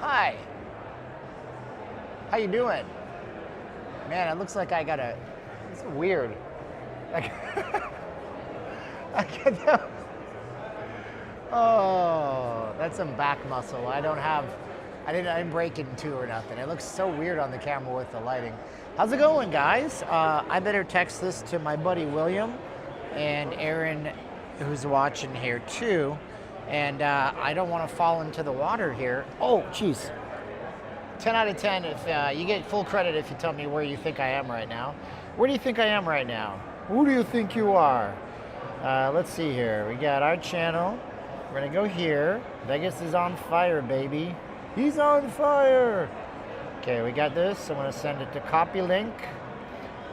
Hi. How you doing? Man, it looks like I got a. It's weird. Like, I get that. Oh, that's some back muscle. I didn't break it in two or nothing. It looks so weird on the camera with the lighting. How's it going, guys? I better text this to my buddy William and Aaron, who's watching here too. And I don't want to fall into the water here. Oh, geez. 10 out of 10 if you get full credit if you tell me where you think I am right now. Where do you think I am right now? Who do you think you are? Let's see here. We got our channel. We're going to go here. Vegas is on fire, baby. He's on fire. Okay, we got this. I'm going to send it to copy link.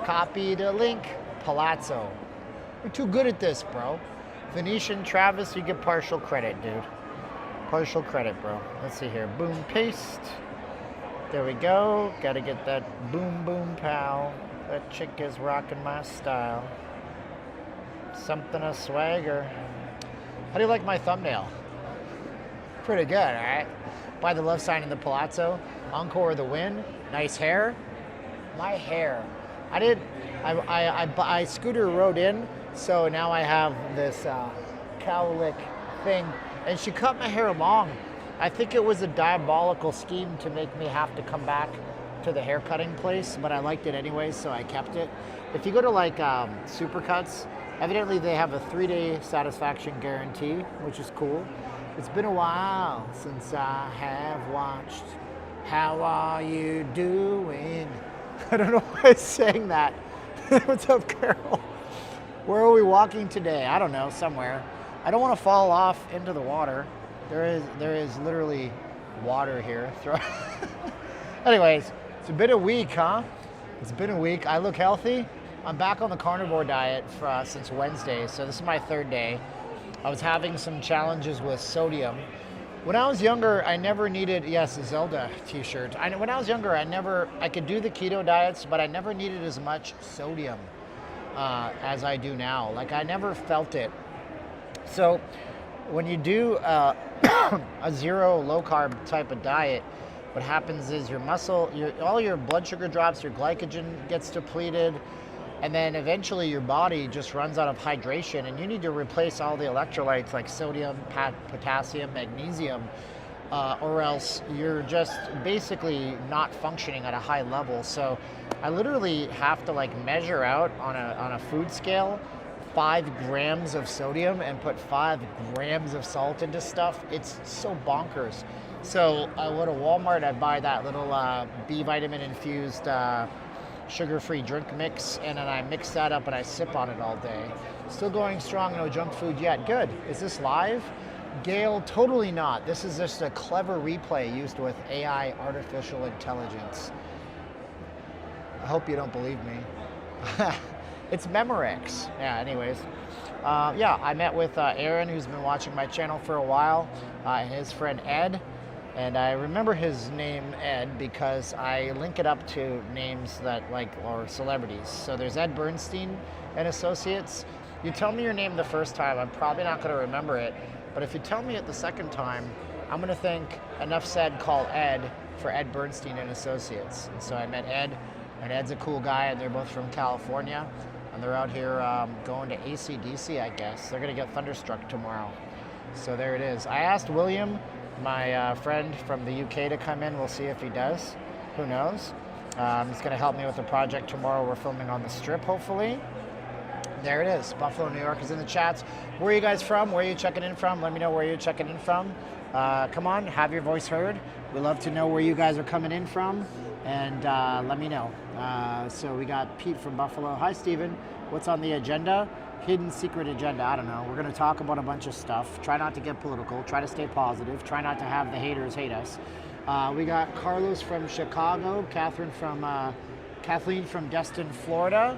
Copy the link. Palazzo. We're too good at this, bro. Venetian, Travis, you get partial credit, dude. Partial credit, bro. Let's see here. Boom, paste. There we go. Got to get that boom, boom, pal. That chick is rocking my style. Something a swagger. How do you like my thumbnail? Pretty good, all right? By the love sign in the Palazzo. Encore of the win. Nice hair. My hair. I scooter rode in, so now I have this cowlick thing. And she cut my hair long. I think it was a diabolical scheme to make me have to come back to the hair cutting place, but I liked it anyway, so I kept it. If you go to like Supercuts, evidently they have a 3-day satisfaction guarantee, which is cool. It's been a while since I have watched. How are you doing? I don't know why I sang that. What's up, Carol? Where are we walking today? I don't know, somewhere. I don't want to fall off into the water. There is literally water here. Anyways, it's been a week, huh? It's been a week. I look healthy. I'm back on the carnivore diet since Wednesday, so this is my 3rd day. I was having some challenges with sodium. When I was younger, I never needed, yes, a Zelda t-shirt. When I was younger, I could do the keto diets, but I never needed as much sodium as I do now. Like, I never felt it. So when you do a zero low carb type of diet, what happens is all your blood sugar drops, your glycogen gets depleted, and then eventually your body just runs out of hydration, and you need to replace all the electrolytes like sodium, potassium, magnesium, or else you're just basically not functioning at a high level. So I literally have to like measure out on a food scale 5 grams of sodium and put 5 grams of salt into stuff. It's so bonkers. So I go to Walmart, I buy that little B vitamin infused sugar-free drink mix, and then I mix that up and I sip on it all day. Still going strong, no junk food yet. Good. Is this live? Gail, totally not. This is just a clever replay used with AI, artificial intelligence. I hope you don't believe me. It's Memorex. Yeah, anyways. Yeah, I met with Aaron, who's been watching my channel for a while, and his friend Ed. And I remember his name, Ed, because I link it up to names that or celebrities. So there's Ed Bernstein and Associates. You tell me your name the first time, I'm probably not going to remember it. But if you tell me it the second time, I'm going to think, enough said, call Ed for Ed Bernstein and Associates. And so I met Ed, and Ed's a cool guy, and they're both from California. And they're out here going to AC/DC, I guess. They're going to get thunderstruck tomorrow. So there it is. I asked William, my friend from the UK, to come in. We'll see if he does. Who knows? He's going to help me with a project tomorrow. We're filming on the Strip, hopefully. There it is. Buffalo, New York is in the chats. Where are you guys from? Where are you checking in from? Let me know where you're checking in from. Come on, have your voice heard. We love to know where you guys are coming in from, and let me know. So we got Pete from Buffalo. Hi, Steven. What's on the agenda? Hidden secret agenda. I don't know. We're going to talk about a bunch of stuff. Try not to get political. Try to stay positive. Try not to have the haters hate us. We got Carlos from Chicago. Kathleen from Destin, Florida.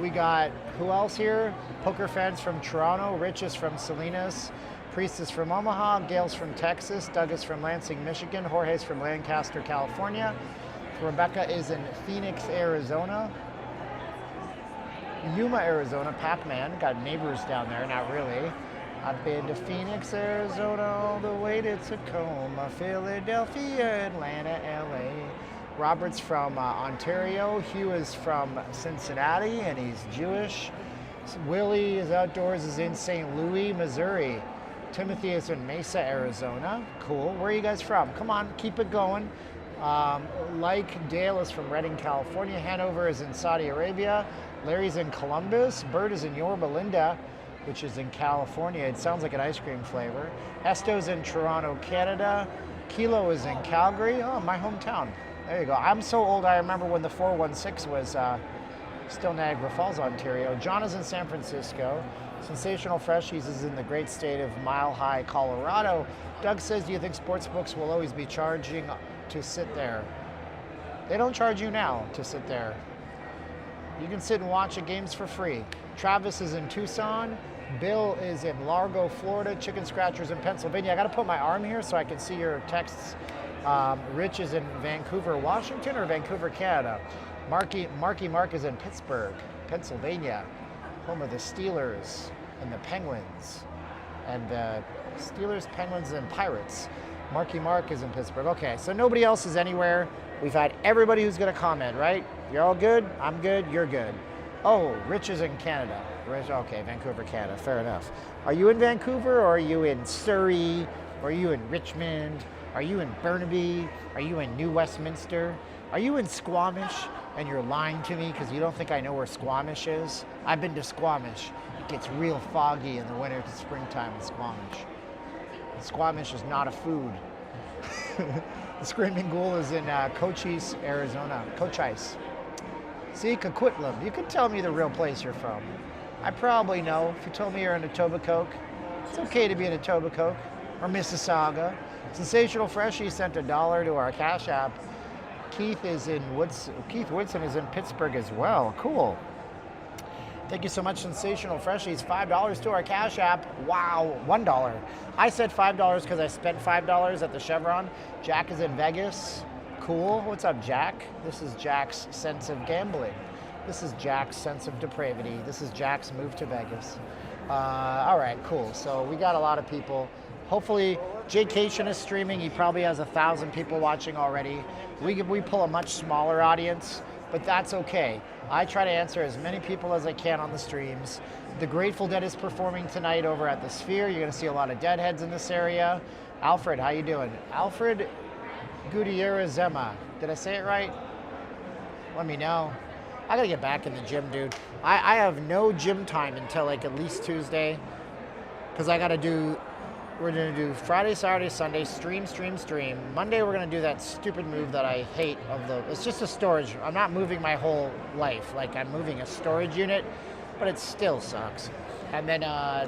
We got, who else here? Poker fans from Toronto. Rich is from Salinas. Priest is from Omaha. Gail's from Texas. Doug is from Lansing, Michigan. Jorge's from Lancaster, California. Rebecca is in Phoenix, Arizona. Yuma, Arizona. Pac-Man. Got neighbors down there. Not really. I've been to Phoenix, Arizona, all the way to Tacoma, Philadelphia, Atlanta, LA. Robert's from Ontario. Hugh is from Cincinnati, and he's Jewish. Willie is outdoors, is in St. Louis, Missouri. Timothy is in Mesa, Arizona. Cool. Where are you guys from? Come on, keep it going. Dale is from Redding, California. Hanover is in Saudi Arabia. Larry's in Columbus. Bert is in Yorba Linda, which is in California. It sounds like an ice cream flavor. Esto's in Toronto, Canada. Kilo is in Calgary. Oh, my hometown. There you go. I'm so old, I remember when the 416 was still Niagara Falls, Ontario. John is in San Francisco. Sensational Freshies is in the great state of Mile High, Colorado. Doug says, do you think sports books will always be charging to sit there? They don't charge you now to sit there. You can sit and watch the games for free. Travis is in Tucson. Bill is in Largo, Florida. Chicken Scratchers in Pennsylvania. I got to put my arm here so I can see your texts. Rich is in Vancouver, Washington, or Vancouver, Canada. Marky Mark is in Pittsburgh, Pennsylvania, home of the Steelers and the Penguins. And the Steelers, Penguins, and Pirates. Marky Mark is in Pittsburgh. Okay, so nobody else is anywhere. We've had everybody who's going to comment, right? You're all good? I'm good? You're good. Oh, Rich is in Canada. Rich, okay, Vancouver, Canada. Fair enough. Are you in Vancouver, or are you in Surrey? Or are you in Richmond? Are you in Burnaby? Are you in New Westminster? Are you in Squamish? And you're lying to me because you don't think I know where Squamish is? I've been to Squamish. It gets real foggy in the winter to springtime in Squamish. And Squamish is not a food. The Screaming Ghoul is in Cochise, Arizona. Cochise. See, Coquitlam. You can tell me the real place you're from. I probably know. If you told me you're in Etobicoke, it's okay to be in Etobicoke or Mississauga. Sensational Freshie sent $1 to our Cash App. Keith Woodson is in Pittsburgh as well. Cool. Thank you so much, Sensational Freshies. $5 to our Cash App. Wow, $1. I said $5 because I spent $5 at the Chevron. Jack is in Vegas. Cool. What's up, Jack? This is Jack's sense of gambling. This is Jack's sense of depravity. This is Jack's move to Vegas. All right, cool. So we got a lot of people. Hopefully, Jaycation is streaming. He probably has 1,000 people watching already. We pull a much smaller audience, but that's okay. I try to answer as many people as I can on the streams. The Grateful Dead is performing tonight over at the Sphere. You're going to see a lot of Deadheads in this area. Alfred, how you doing? Alfred Gutierrez Zema. Did I say it right? Let me know. I got to get back in the gym, dude. I have no gym time until like at least Tuesday because I got to do... We're going to do Friday, Saturday, Sunday, stream. Monday, we're going to do that stupid move that I hate it's just a storage. I'm not moving my whole life. Like, I'm moving a storage unit, but it still sucks. And then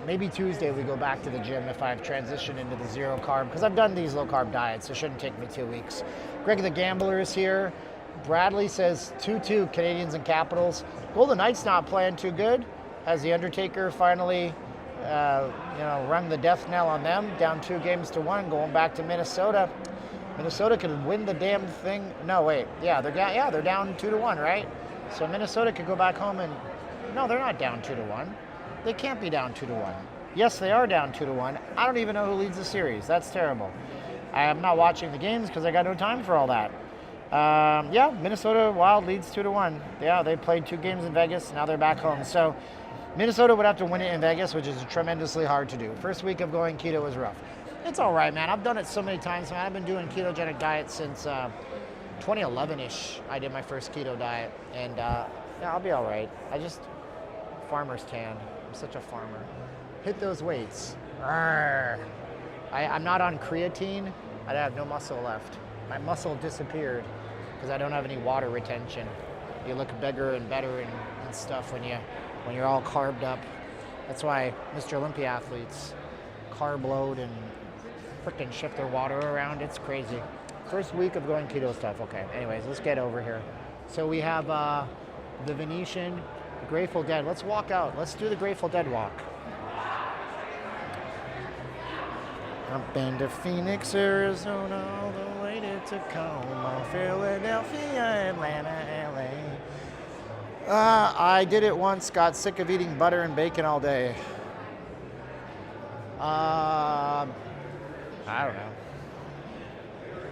maybe Tuesday we go back to the gym if I've transitioned into the zero carb, because I've done these low carb diets, so it shouldn't take me 2 weeks. Greg the Gambler is here. Bradley says 2-2 Canadians and Capitals. Golden Knights not playing too good. Has the Undertaker finally... rung the death knell on them, down 2-1, going back to Minnesota. Minnesota could win the damn thing. No, wait, yeah, they're down 2-1, right? So Minnesota could go back home and no, they're not down 2-1. They can't be down 2-1. Yes, they are down 2-1. I don't even know who leads the series. That's terrible. I'm not watching the games because I got no time for all that. Minnesota Wild leads 2-1. Yeah, they played 2 games in Vegas. Now they're back home. So. Minnesota would have to win it in Vegas, which is tremendously hard to do. First week of going keto was rough. It's all right, man. I've done it so many times, man. I've been doing ketogenic diets since 2011-ish. I did my first keto diet, and I'll be all right. Farmer's tan. I'm such a farmer. Hit those weights. I'm not on creatine. I have no muscle left. My muscle disappeared because I don't have any water retention. You look bigger and better and stuff when you're all carbed up. That's why Mr. Olympia athletes carb load and frickin' shift their water around. It's crazy. First week of going keto stuff. Okay, anyways, let's get over here. So we have the Venetian, the Grateful Dead. Let's walk out. Let's do the Grateful Dead walk. I've been to Phoenix, Arizona, all the way to Tacoma, Philadelphia, Atlanta, LA. I did it once, got sick of eating butter and bacon all day. I don't know.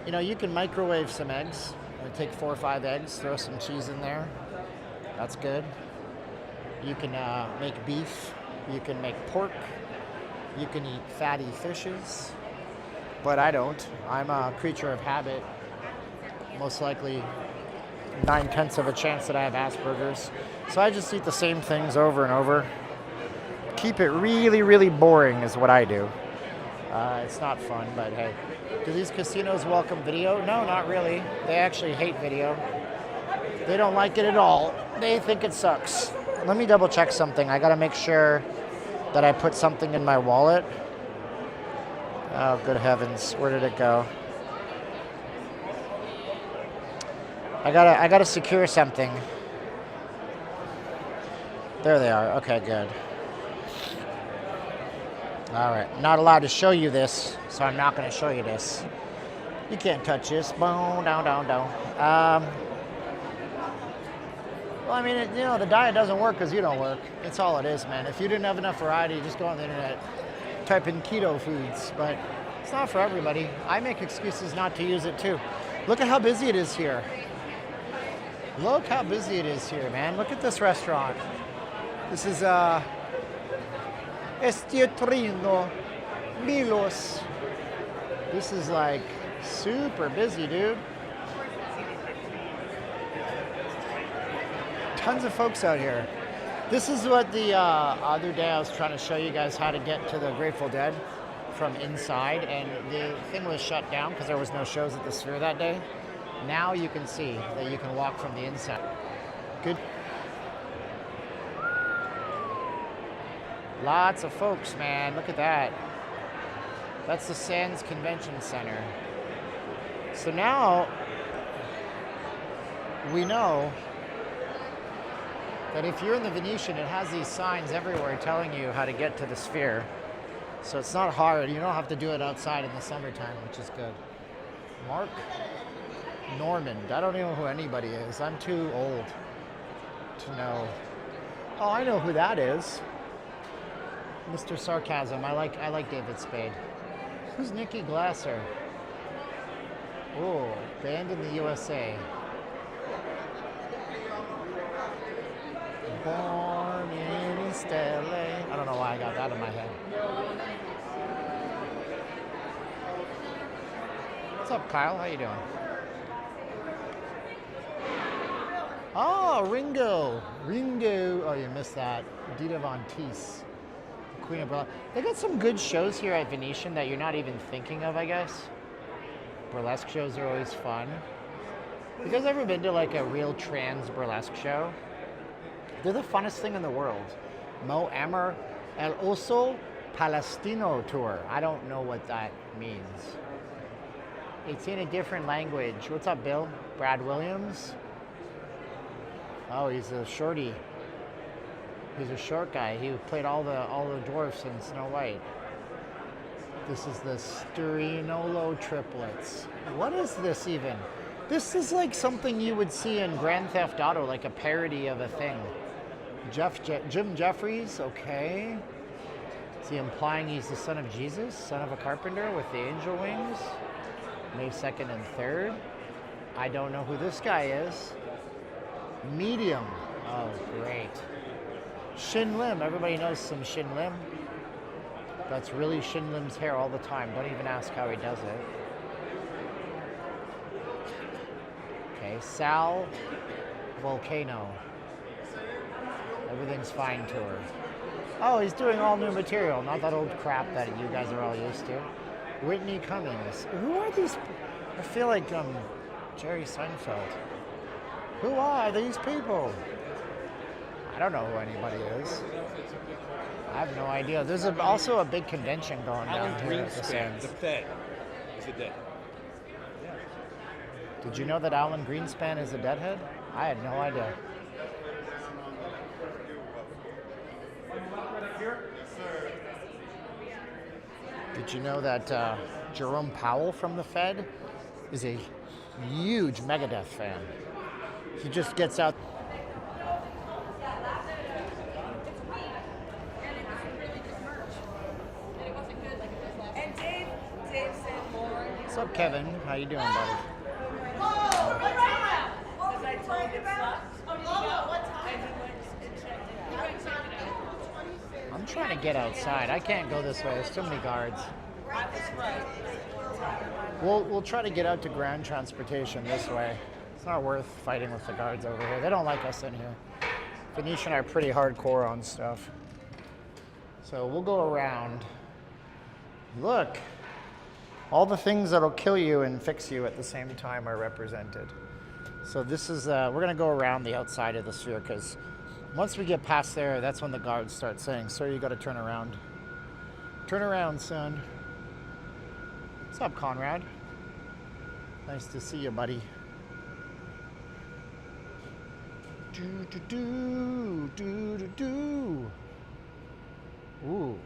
You know, you can microwave some eggs. Take 4 or 5 eggs, throw some cheese in there. That's good. You can make beef. You can make pork. You can eat fatty fishes. But I don't. I'm a creature of habit. Most likely 9/10 of a chance that I have Asperger's. So I just eat the same things over and over. Keep it really, really boring is what I do. It's not fun, but hey. Do these casinos welcome video? No, not really. They actually hate video. They don't like it at all. They think it sucks. Let me double check something. I gotta make sure that I put something in my wallet. Oh, good heavens. Where did it go? I gotta secure something. There they are. Okay, good. All right. Not allowed to show you this, so I'm not going to show you this. You can't touch this. Boom, down, down, down. Well, I mean, you know, the diet doesn't work because you don't work. It's all it is, man. If you didn't have enough variety, just go on the internet, type in keto foods. But it's not for everybody. I make excuses not to use it too. Look at how busy it is here. Look how busy it is here, man. Look at this restaurant. This is Estietrino Milos. This is like super busy, dude. Tons of folks out here. This is what the other day I was trying to show you guys how to get to the Grateful Dead from inside, and the thing was shut down because there was no shows at the Sphere that day. Now you can see that you can walk from the inside. Good. Lots of folks, man. Look at that. That's the Sands Convention Center. So now we know that if you're in the Venetian, it has these signs everywhere telling you how to get to the Sphere. So it's not hard. You don't have to do it outside in the summertime, which is good. Mark Normand. I don't know who anybody is. I'm too old to know. Oh, I know who that is. Mr. Sarcasm. I like David Spade. Who's Nikki Glasser? Oh, banned in the USA. Born in East LA. I don't know why I got that in my head. What's up, Kyle? How you doing? Oh, Ringo. Ringo. Oh, you missed that. Dita Von Teese. Queen of Burlesque. They got some good shows here at Venetian that you're not even thinking of, I guess. Burlesque shows are always fun. You guys ever been to like a real trans burlesque show? They're the funnest thing in the world. Mo Amer El Oso Palestino Tour. I don't know what that means. It's in a different language. What's up, Bill? Brad Williams? Oh, he's a shorty. He's a short guy. He played all the dwarfs in Snow White. This is the Sterinolo triplets. What is this even? This is like something you would see in Grand Theft Auto, like a parody of a thing. Jim Jeffries, okay. Is he implying he's the son of Jesus, son of a carpenter with the angel wings? May 2nd and 3rd. I don't know who this guy is. Medium. Oh, great. Shin Lim. Everybody knows some Shin Lim. That's really Shin Lim's hair all the time. Don't even ask how he does it. Okay, Sal Volcano. Everything's fine tour. Oh, he's doing all new material, not that old crap that you guys are all used to. Whitney Cummings. Who are these? I feel like Jerry Seinfeld. Who are these people? I don't know who anybody is. I have no idea. There's also a big convention going down here at the Sands. The Fed is a dead. Did you know that Alan Greenspan is a deadhead? I had no idea. Did you know that Jerome Powell from the Fed is a huge Megadeth fan? He just gets out. up, Kevin? How you doing, buddy? I'm trying to get outside. I can't go this way. There's too many guards. We'll try to get out to ground transportation this way. It's not worth fighting with the guards over here. They don't like us in here. Venetian are pretty hardcore on stuff. So we'll go around. Look, all the things that'll kill you and fix you at the same time are represented. So this is, we're gonna go around the outside of the sphere because once we get past there, that's when the guards start saying, sir, you gotta turn around. Turn around, son. What's up, Conrad? Nice to see you, buddy. Do. Ooh.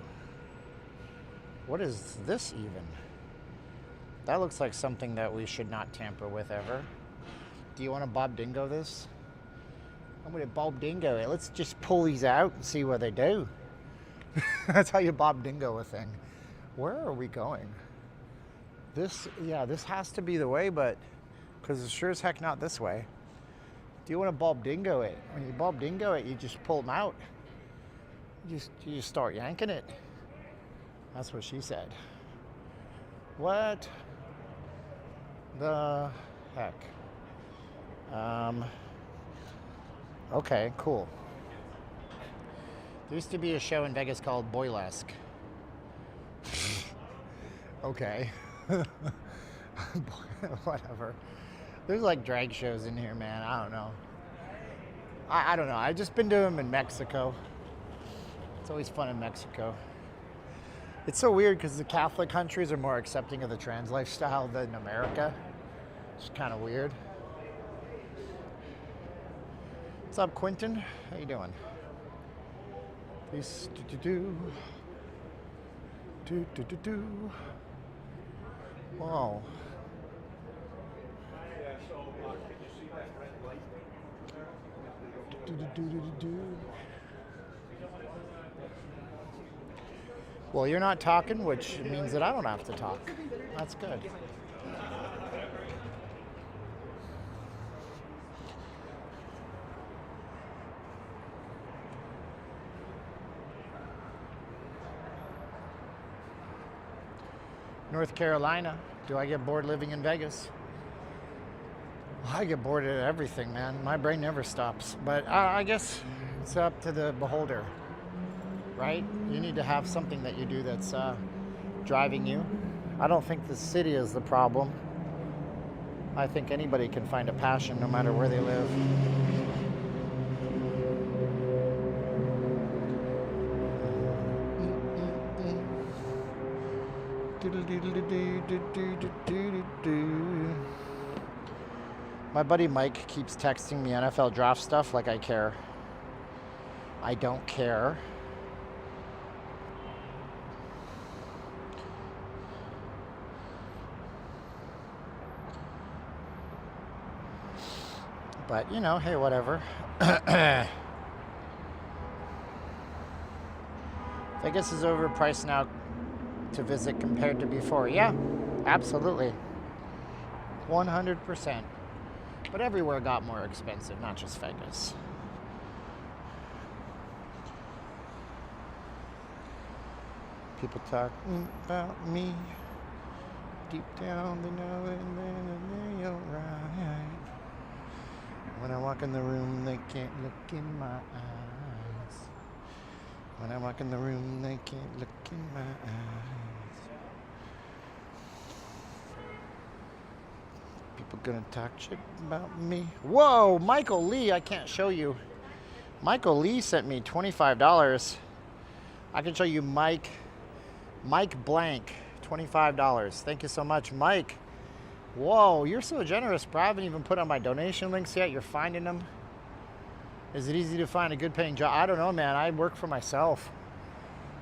What is this even? That looks like something that we should not tamper with ever. Do you want to Bob Dingo this? I'm going to Bob Dingo it. Let's just pull these out and see what they do. That's how you Bob Dingo a thing. Where are we going? This has to be the way, but because it's sure as heck not this way. Do you want to Bob Dingo it? When you Bob Dingo it, you just pull them out. You just start yanking it. That's what she said. What the heck? Okay, cool. There used to be a show in Vegas called Boylesque. Okay. Whatever. There's like drag shows in here, man. I don't know. I don't know. I've just been doing them in Mexico. It's always fun in Mexico. It's so weird because the Catholic countries are more accepting of the trans lifestyle than America. It's kind of weird. What's up, Quentin? How you doing? Please do. Wow. Well, you're not talking, which means that I don't have to talk. That's good. North Carolina. Do I get bored living in Vegas? I get bored at everything, man. My brain never stops. But I guess it's up to the beholder, right? You need to have something that you do that's driving you. I don't think the city is the problem. I think anybody can find a passion no matter where they live. My buddy Mike keeps texting me NFL draft stuff like I care. I don't care. But, you know, hey, whatever. Vegas is overpriced now to visit compared to before. Yeah, absolutely. 100%. But everywhere got more expensive, not just Vegas. People talk about me. Deep down they know it and they're alright. When I walk in the room, they can't look in my eyes. When I walk in the room, they can't look in my eyes. People gonna talk shit about me. Whoa, Michael Lee, I can't show you. Michael Lee sent me $25. I can show you Mike Blank, $25. Thank you so much, Mike. Whoa, you're so generous, bro. I haven't even put on my donation links yet. You're finding them. Is it easy to find a good paying job? I don't know, man. I work for myself.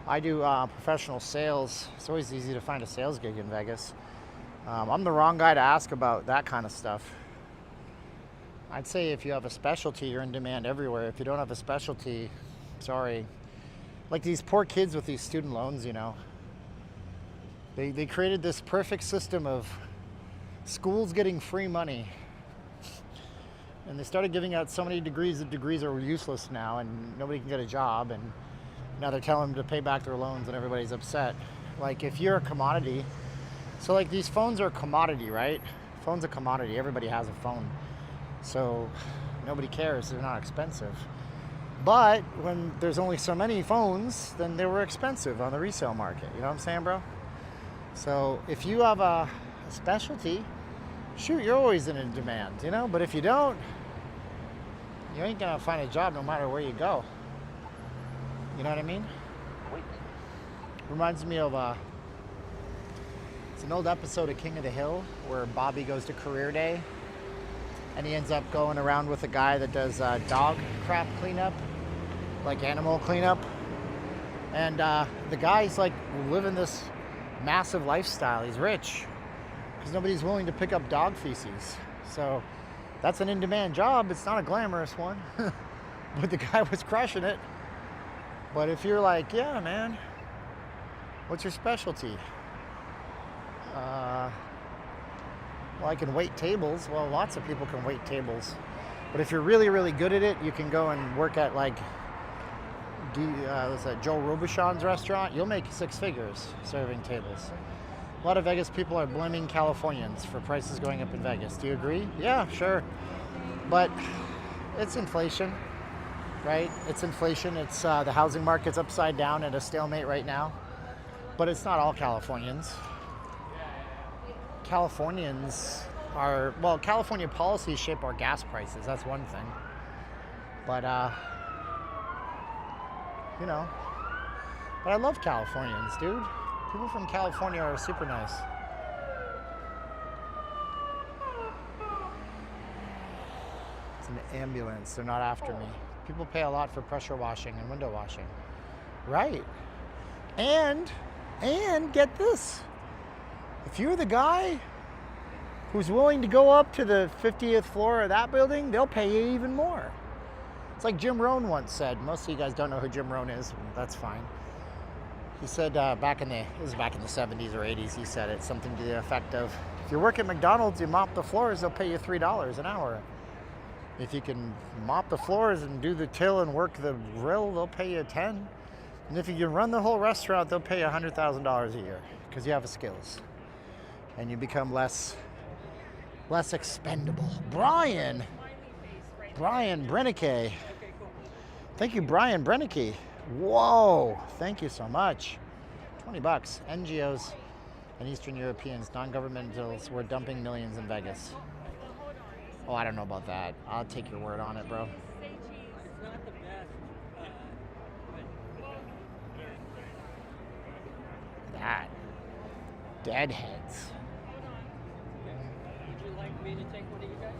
I do professional sales. It's always easy to find a sales gig in Vegas. I'm the wrong guy to ask about that kind of stuff. I'd say if you have a specialty, you're in demand everywhere. If you don't have a specialty, sorry. Like these poor kids with these student loans, you know. They created this perfect system of Schools getting free money. And they started giving out so many degrees that degrees are useless now and nobody can get a job. And now they're telling them to pay back their loans and everybody's upset. Like if you're a commodity, so like these phones are a commodity, right? Phone's a commodity. Everybody has a phone. So nobody cares. They're not expensive. But when there's only so many phones, then they were expensive on the resale market. You know what I'm saying, bro? So if you have a specialty, shoot, you're always in demand, you know? But if you don't, you ain't gonna find a job no matter where you go. You know what I mean? Reminds me of it's an old episode of King of the Hill where Bobby goes to career day and he ends up going around with a guy that does dog crap cleanup, like animal cleanup. And the guy's like living this massive lifestyle. He's rich because nobody's willing to pick up dog feces. So that's an in-demand job. It's not a glamorous one, but the guy was crushing it. But if you're like, yeah, man, what's your specialty? Well, I can wait tables. Well, lots of people can wait tables. But if you're really, really good at it, you can go and work at like what's that, Joe Robuchon's restaurant. You'll make 6 figures serving tables. A lot of Vegas people are blaming Californians for prices going up in Vegas. Do you agree? Yeah, sure. But it's inflation, right? It's inflation. It's the housing market's upside down at a stalemate right now. But it's not all Californians. Californians are, well, California policies shape our gas prices. That's one thing. But, you know, but I love Californians, dude. People from California are super nice. It's an ambulance. They're not after me. People pay a lot for pressure washing and window washing. Right. And get this. If you're the guy who's willing to go up to the 50th floor of that building, they'll pay you even more. It's like Jim Rohn once said. Most of you guys don't know who Jim Rohn is. That's fine. He said back in the 70s or 80s, he said it, something to the effect of, if you work at McDonald's, you mop the floors, they'll pay you $3 an hour. If you can mop the floors and do the till and work the grill, they'll pay you 10. And if you can run the whole restaurant, they'll pay you $100,000 a year because you have the skills. And you become less expendable. Brian Brennicke. Thank you, Brian Brennicke. Whoa, thank you so much. $20. NGOs and Eastern Europeans, non-governmentals, were dumping millions in Vegas. Oh, I don't know about that. I'll take your word on it, bro. That. Deadheads. Would you like me to take one of you guys?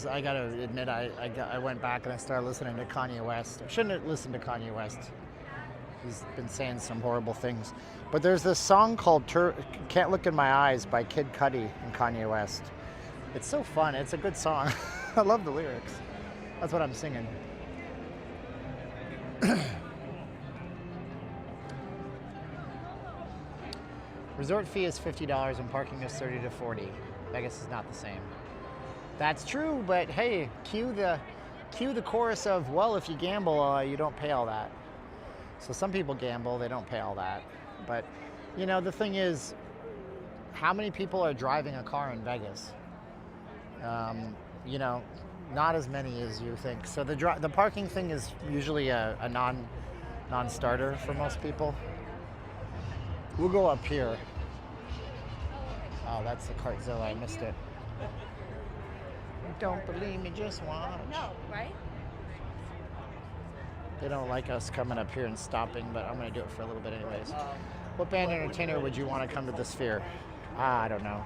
I gotta admit, I went back and I started listening to Kanye West. I shouldn't have listened to Kanye West. He's been saying some horrible things. But there's this song called Can't Look in My Eyes by Kid Cudi and Kanye West. It's so fun. It's a good song. I love the lyrics. That's what I'm singing. Resort fee is $50 and parking is $30 to $40. Vegas is not the same. That's true, but hey, cue the chorus of, well, if you gamble, you don't pay all that. So some people gamble, they don't pay all that. But, you know, the thing is, how many people are driving a car in Vegas? You know, not as many as you think. So the parking thing is usually a non-starter for most people. We'll go up here. Oh, that's the Cartzilla. I missed it. Don't believe me, just watch. No, right? They don't like us coming up here and stopping, but I'm going to do it for a little bit anyways. What band entertainer would you want to come to the Sphere? I don't know.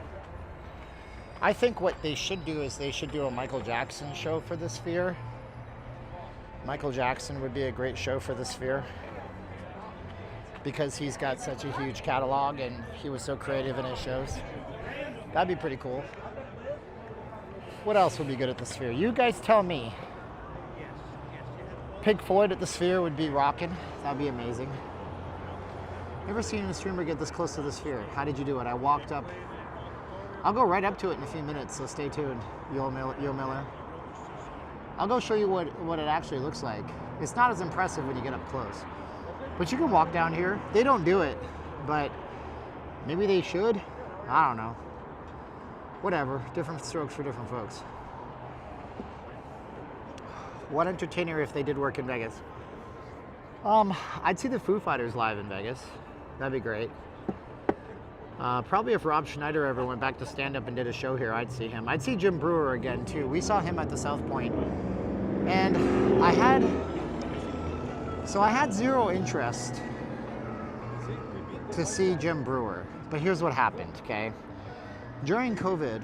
I think what they should do is they should do a Michael Jackson show for the Sphere. Michael Jackson would be a great show for the Sphere because he's got such a huge catalog and he was so creative in his shows. That'd be pretty cool. What else would be good at the Sphere? You guys tell me. Pink Floyd at the Sphere would be rocking. That'd be amazing. Never seen a streamer get this close to the Sphere. How did you do it? I walked up. I'll go right up to it in a few minutes, so stay tuned, Yo Miller. I'll go show you what it actually looks like. It's not as impressive when you get up close. But you can walk down here. They don't do it, but maybe they should. I don't know. Whatever, different strokes for different folks. What entertainer if they did work in Vegas? I'd see the Foo Fighters live in Vegas. That'd be great. Probably if Rob Schneider ever went back to stand-up and did a show here, I'd see him. I'd see Jim Brewer again, too. We saw him at the South Point. And I had zero interest to see Jim Brewer. But here's what happened, okay? During COVID,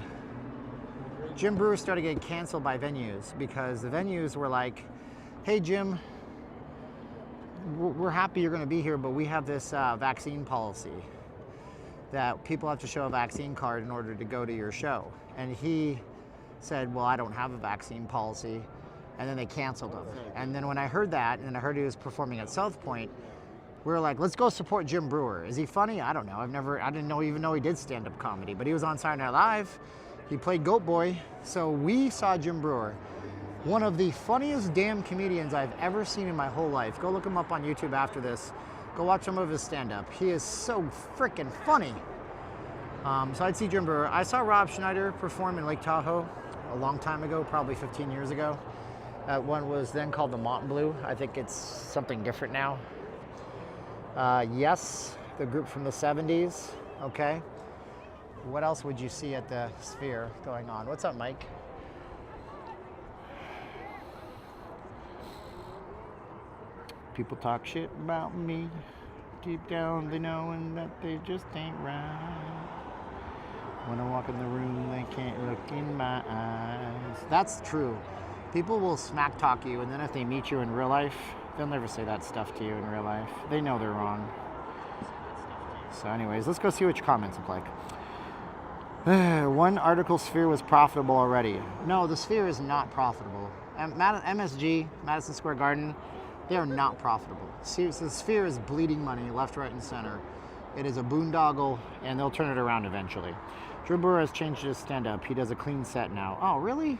Jim Brewer started getting canceled by venues because the venues were like, hey, Jim, we're happy you're going to be here, but we have this vaccine policy that people have to show a vaccine card in order to go to your show. And he said, well, I don't have a vaccine policy. And then they canceled him. And then when I heard that, and I heard he was performing at South Point, we were like, let's go support Jim Brewer. Is he funny? I don't know. I didn't even know he did stand-up comedy, but he was on Saturday Night Live. He played Goat Boy. So we saw Jim Brewer. One of the funniest damn comedians I've ever seen in my whole life. Go look him up on YouTube after this. Go watch some of his stand-up. He is so freaking funny. So I'd see Jim Brewer. I saw Rob Schneider perform in Lake Tahoe a long time ago, probably 15 years ago. One was then called the Mont Bleu. I think it's something different now. Yes, the group from the 70s. Okay. What else would you see at the Sphere going on? What's up, Mike? People talk shit about me. Deep down, they knowing that they just ain't right. When I walk in the room, they can't look in my eyes. That's true. People will smack talk you, and then if they meet you in real life, they'll never say that stuff to you in real life. They know they're wrong. So anyways, let's go see what your comments look like. One article Sphere was profitable already. No, the Sphere is not profitable. MSG, Madison Square Garden, they are not profitable. See, the Sphere is bleeding money left, right, and center. It is a boondoggle, and they'll turn it around eventually. Drew Brewer has changed his stand-up. He does a clean set now. Oh, really?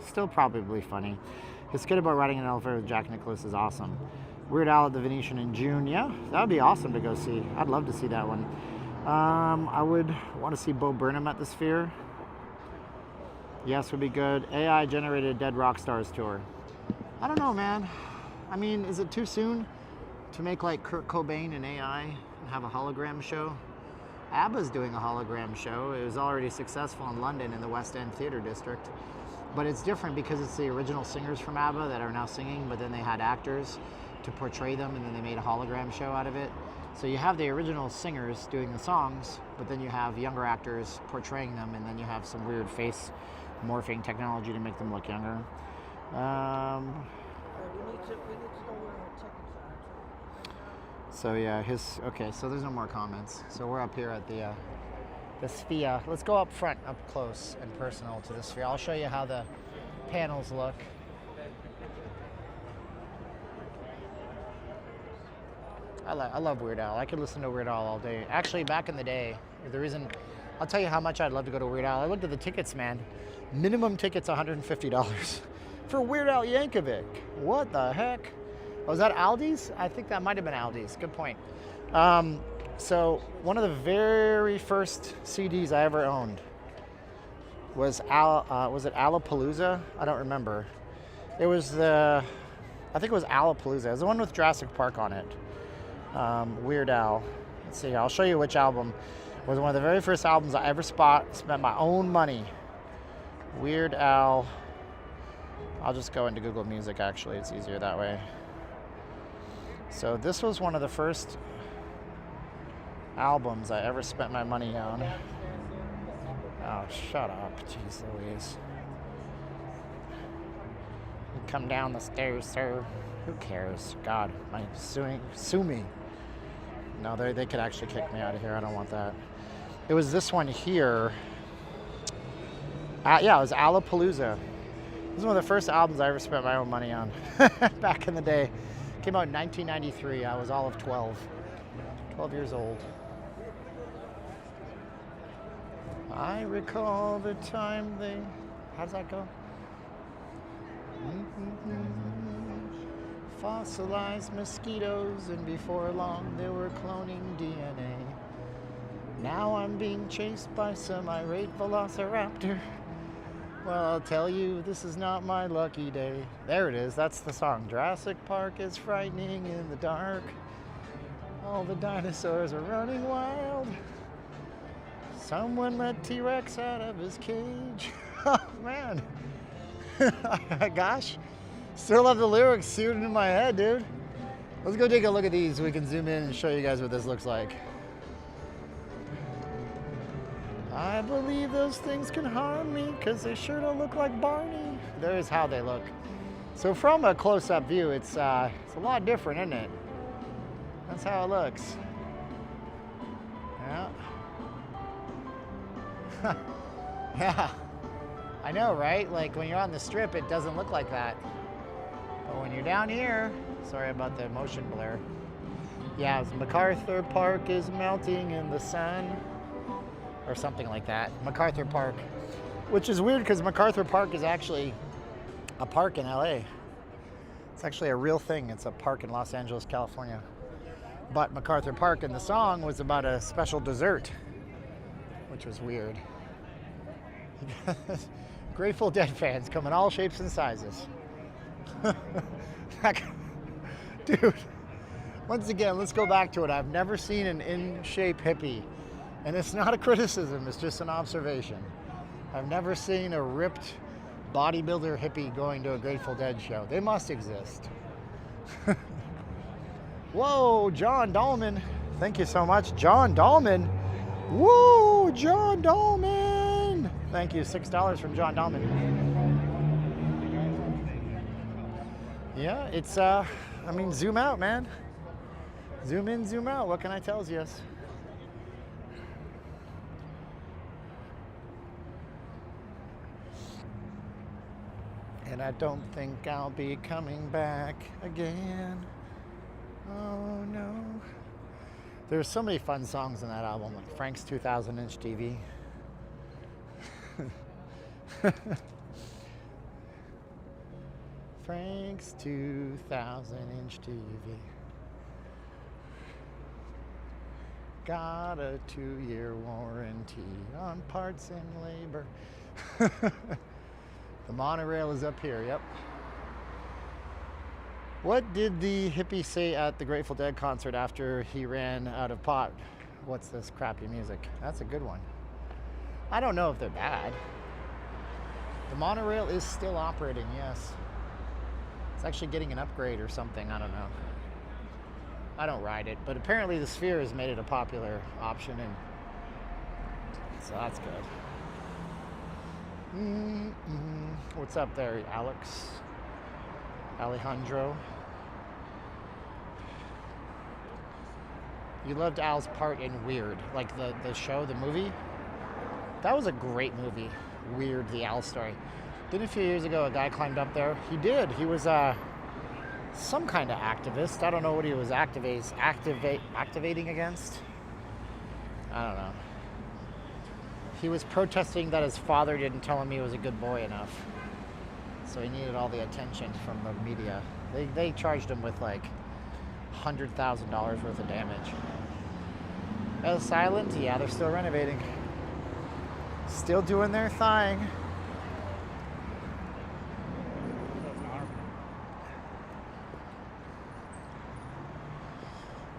Still probably funny. His skit about riding an elevator with Jack Nicklaus is awesome. Weird Al at the Venetian in June. Yeah, that would be awesome to go see. I'd love to see that one. I would want to see Bo Burnham at the Sphere. Yes, would be good. AI-generated Dead Rock Stars tour. I don't know, man. I mean, is it too soon to make like Kurt Cobain and AI and have a hologram show? ABBA's doing a hologram show. It was already successful in London in the West End Theatre District. But it's different because it's the original singers from ABBA that are now singing, but then they had actors to portray them, and then they made a hologram show out of it. So you have the original singers doing the songs, but then you have younger actors portraying them, and then you have some weird face morphing technology to make them look younger. We need to know where our tickets are. So yeah, okay, so there's no more comments. So we're up here at the Sphere. Let's go up front, up close and personal to the Sphere. I'll show you how the panels look. I love Weird Al. I could listen to Weird Al all day. Actually, back in the day, the reason, I'll tell you how much I'd love to go to Weird Al. I looked at the tickets, man. Minimum ticket's $150 for Weird Al Yankovic. What the heck? Was that Aldi's? I think that might have been Aldi's. Good point. So one of the very first CDs I ever owned was it Alapalooza? I don't remember. It was I think it was Alapalooza. It was the one with Jurassic Park on it. Weird Al. Let's see. I'll show you which album was one of the very first albums I ever spent my own money. Weird Al. I'll just go into Google Music. Actually, it's easier that way. So this was one of the first albums I ever spent my money on. Oh, shut up. Jeez Louise. You come down the stairs, sir. Who cares? God, sue me. No, they could actually kick me out of here. I don't want that. It was this one here. Yeah, it was Alapalooza. This is one of the first albums I ever spent my own money on back in the day. Came out in 1993. I was all of 12 years old. I recall the time they... How does that go? Fossilized mosquitoes, and before long they were cloning DNA. Now I'm being chased by some irate velociraptor. Well, I'll tell you, this is not my lucky day. There it is, that's the song. Jurassic Park is frightening in the dark. All the dinosaurs are running wild. Someone let T-Rex out of his cage. Oh, man. Gosh. Still have the lyrics seared into my head, dude. Let's go take a look at these so we can zoom in and show you guys what this looks like. I believe those things can harm me because they sure don't look like Barney. There's how they look. So from a close-up view, it's a lot different, isn't it? That's how it looks. Yeah. Yeah. I know, right? Like when you're on the strip, it doesn't look like that. But when you're down here, sorry about the motion blur. Yeah, MacArthur Park is melting in the sun. Or something like that. MacArthur Park. Which is weird because MacArthur Park is actually a park in LA. It's actually a real thing. It's a park in Los Angeles, California. But MacArthur Park in the song was about a special dessert, which was weird. Grateful Dead fans come in all shapes and sizes. Dude, once again, let's go back to it. I've never seen an in-shape hippie. And it's not a criticism, it's just an observation. I've never seen a ripped bodybuilder hippie going to a Grateful Dead show. They must exist. Whoa, John Dahlman. Thank you so much, John Dahlman. Whoa, John Dahlman. Thank you, $6 from John Dahlman. Yeah, it's, I mean, zoom out, man. Zoom in, zoom out. What can I tell you? And I don't think I'll be coming back again. Oh no. There's so many fun songs in that album, like Frank's 2000-inch TV. Frank's 2000-inch TV. Got a 2-year warranty on parts and labor. The monorail is up here, yep. What did the hippie say at the Grateful Dead concert after he ran out of pot? What's this crappy music? That's a good one. I don't know if they're bad. The monorail is still operating, yes. It's actually getting an upgrade or something, I don't know. I don't ride it, but apparently the Sphere has made it a popular option, and so that's good. What's up there, Alex? Alejandro? You loved Al's part in Weird, like the show, the movie? That was a great movie, Weird, the Al story. Didn't a few years ago a guy climbed up there? He did. He was some kind of activist. I don't know what he was activating against. I don't know. He was protesting that his father didn't tell him he was a good boy enough. So he needed all the attention from the media. They charged him with like $100,000 worth of damage. As Silent, yeah, they're still renovating. Still doing their thing.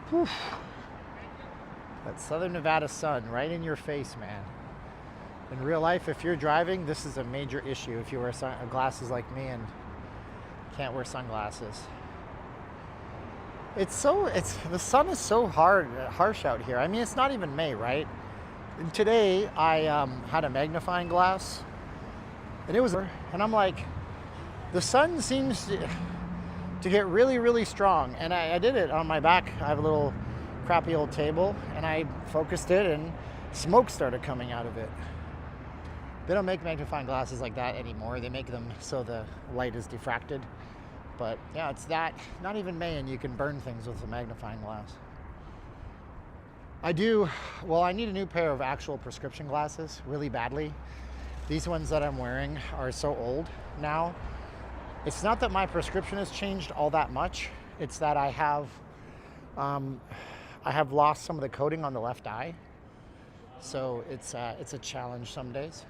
Whew. That Southern Nevada sun right in your face, man. In real life, if you're driving, this is a major issue if you wear glasses like me and can't wear sunglasses. The sun is so harsh out here. I mean, it's not even May, right? And today I had a magnifying glass, and and I'm like, the sun seems to get really, really strong. And I did it on my back. I have a little crappy old table, and I focused it, and smoke started coming out of it. They don't make magnifying glasses like that anymore. They make them so the light is diffracted. But yeah, it's that. Not even Mayan, you can burn things with a magnifying glass. I need a new pair of actual prescription glasses really badly. These ones that I'm wearing are so old now. It's not that my prescription has changed all that much. It's that I have lost some of the coating on the left eye. So it's a challenge some days.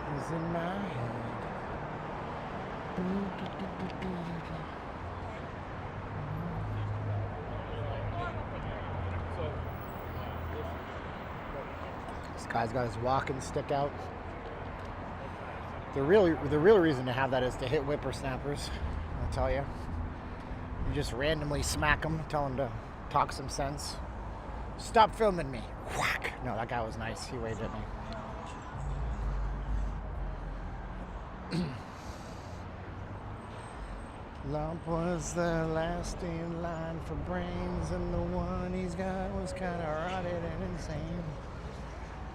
He's in my head. This guy's got his walking stick out. The real reason to have that is to hit whippersnappers, I'll tell you. You just randomly smack them, tell them to talk some sense. Stop filming me. Whack. No, that guy was nice. He waved at me. Lump was the last in line for brains, and the one he's got was kind of rotted and insane.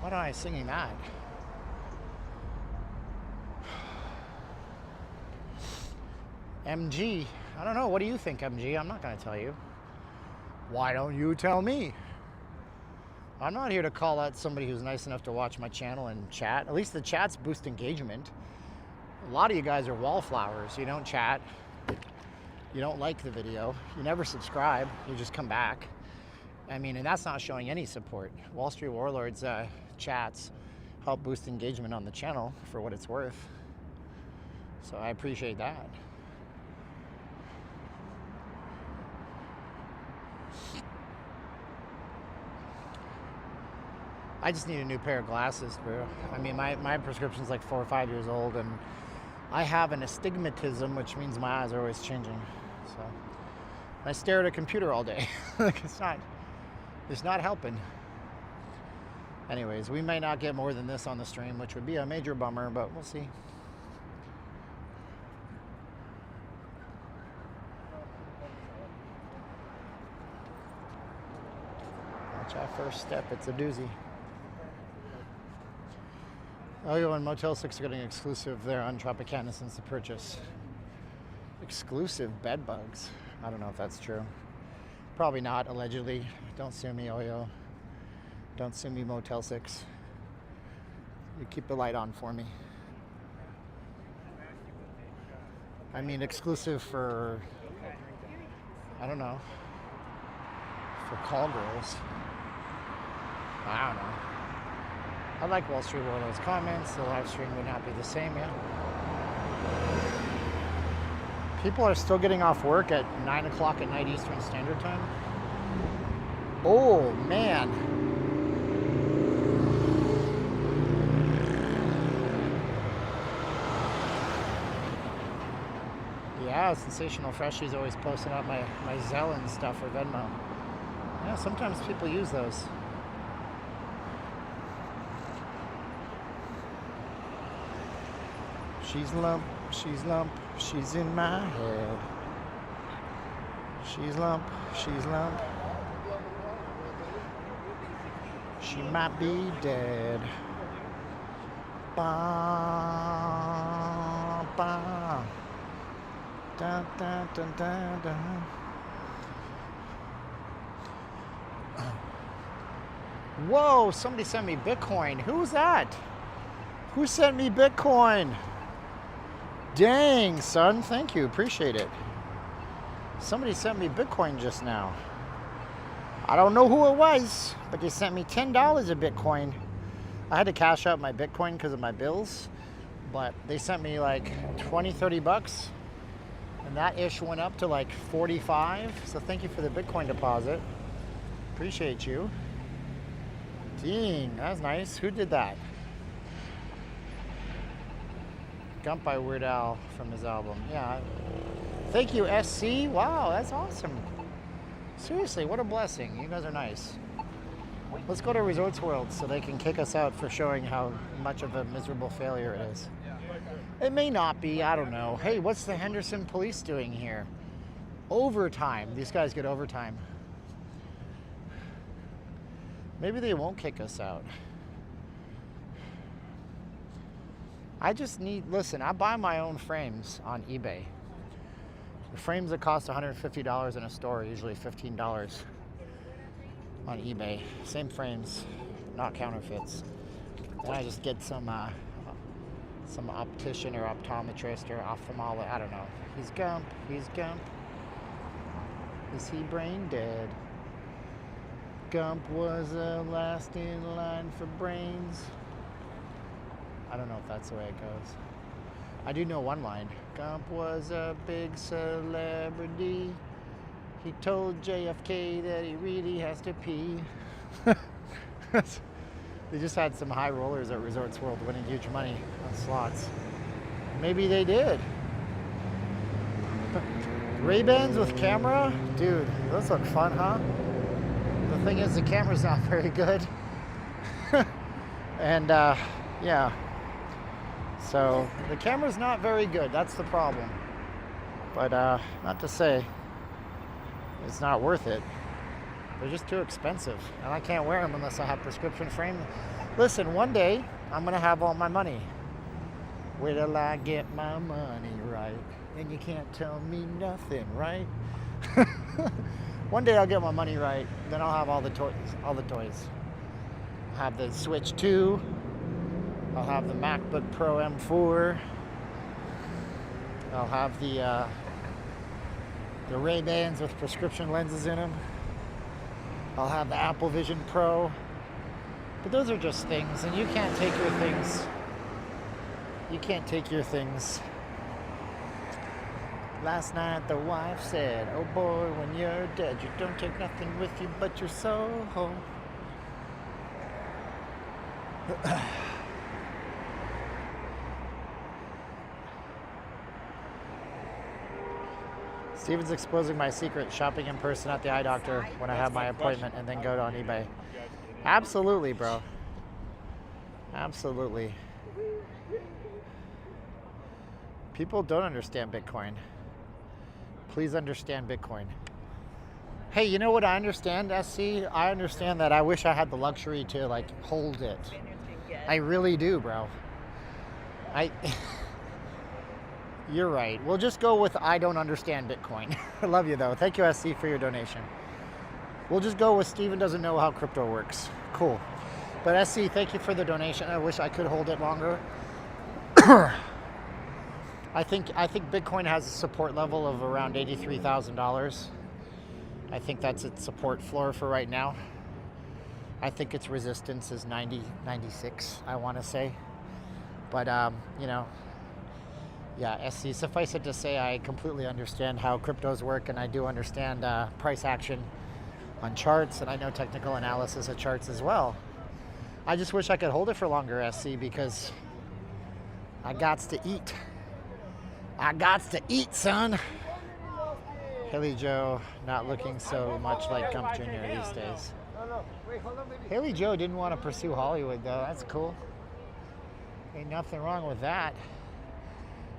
Why am I singing that? MG. I don't know. What do you think, MG? I'm not going to tell you. Why don't you tell me? I'm not here to call out somebody who's nice enough to watch my channel and chat. At least the chats boost engagement. A lot of you guys are wallflowers. You don't chat. You don't like the video. You never subscribe. You just come back. I mean, and that's not showing any support. Wall Street Warlords chats help boost engagement on the channel for what it's worth. So I appreciate that. I just need a new pair of glasses, bro. I mean, my prescription's like 4 or 5 years old, and I have an astigmatism, which means my eyes are always changing. So I stare at a computer all day. Like it's not helping. Anyways, we may not get more than this on the stream, which would be a major bummer, but we'll see. Watch our first step. It's a doozy. Oyo and Motel 6 are getting exclusive there on Tropicana since the purchase. Exclusive bed bugs. I don't know if that's true. Probably not, allegedly. Don't sue me, Oyo. Don't sue me, Motel 6. You keep the light on for me. I mean, exclusive for, I don't know, for call girls. I don't know. I like Wall Street Warlords comments. The live stream would not be the same, yeah. People are still getting off work at 9 o'clock at night Eastern Standard Time. Oh, man. Yeah, Sensational Freshy's always posting up my Zelle and stuff or Venmo. Yeah, sometimes people use those. She's lump, she's in my head. She's lump, she might be dead. Ba, ba. Da, da, da, da, da. Whoa, somebody sent me Bitcoin. Who's that? Who sent me Bitcoin? Dang, son. Thank you. Appreciate it. Somebody sent me Bitcoin just now. I don't know who it was, but they sent me $10 of Bitcoin. I had to cash out my Bitcoin because of my bills, but they sent me like 20, 30 bucks, and that ish went up to like 45. So thank you for the Bitcoin deposit. Appreciate you. Dang, that's nice. Who did that? Gump by Weird Al from his album. Yeah. Thank you, SC. Wow, that's awesome. Seriously, what a blessing. You guys are nice. Let's go to Resorts World so they can kick us out for showing how much of a miserable failure it is. It may not be, I don't know. Hey, what's the Henderson police doing here? Overtime. These guys get overtime. Maybe they won't kick us out. I just need, listen, I buy my own frames on eBay. The frames that cost $150 in a store are usually $15 on eBay. Same frames, not counterfeits. And I just get some optician or optometrist or ophthalmologist, I don't know. He's Gump, he's Gump. Is he brain dead? Gump was last in line for brains. I don't know if that's the way it goes. I do know one line. Gump was a big celebrity. He told JFK that he really has to pee. They just had some high rollers at Resorts World winning huge money on slots. Maybe they did. Ray-Bans with camera? Dude, those look fun, huh? The thing is, the camera's not very good. And, yeah. So, the camera's not very good. That's the problem. But, not to say it's not worth it. They're just too expensive. And I can't wear them unless I have prescription frame. Listen, one day, I'm going to have all my money. Where till I get my money right? And you can't tell me nothing, right? One day I'll get my money right. Then I'll have all the toys. All the toys. I'll have the Switch 2. I'll have the MacBook Pro M4. I'll have the Ray-Bans with prescription lenses in them. I'll have the Apple Vision Pro. But those are just things, and you can't take your things. You can't take your things. Last night the wife said, "Oh boy, when you're dead, you don't take nothing with you but your soul." Steven's exposing my secret, shopping in person at the eye doctor when I have my appointment and then go on eBay. Absolutely, bro. Absolutely. People don't understand Bitcoin. Please understand Bitcoin. Hey, you know what I understand, SC? I understand that I wish I had the luxury to, like, hold it. I really do, bro. You're right. We'll just go with I don't understand Bitcoin. I love you, though. Thank you, SC, for your donation. We'll just go with Steven doesn't know how crypto works. Cool. But SC, thank you for the donation. I wish I could hold it longer. I think Bitcoin has a support level of around $83,000. I think that's its support floor for right now. I think its resistance is 96, I want to say. But, you know, yeah, SC, suffice it to say, I completely understand how cryptos work, and I do understand price action on charts, and I know technical analysis of charts as well. I just wish I could hold it for longer, SC, because I gots to eat. I gots to eat, son. Haley Joe not looking so much like Gump Jr. these days. Haley Joe didn't want to pursue Hollywood, though. That's cool. Ain't nothing wrong with that.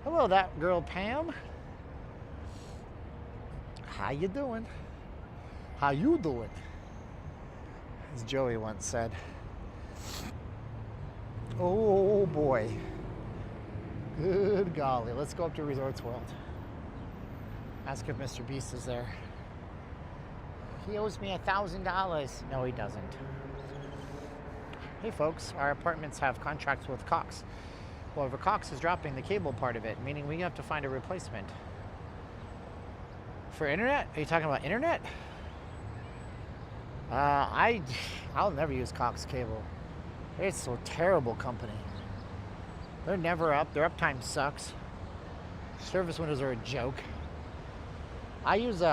Hello, that girl Pam. How you doing? How you doing? As Joey once said. Oh boy. Good golly. Let's go up to Resorts World. Ask if Mr. Beast is there. He owes me $1,000. No, he doesn't. Hey folks, our apartments have contracts with Cox. Well, Cox is dropping the cable part of it, meaning we have to find a replacement. For internet? Are you talking about internet? I'll never use Cox cable. It's a terrible company. They're never up. Their uptime sucks. Service windows are a joke. I use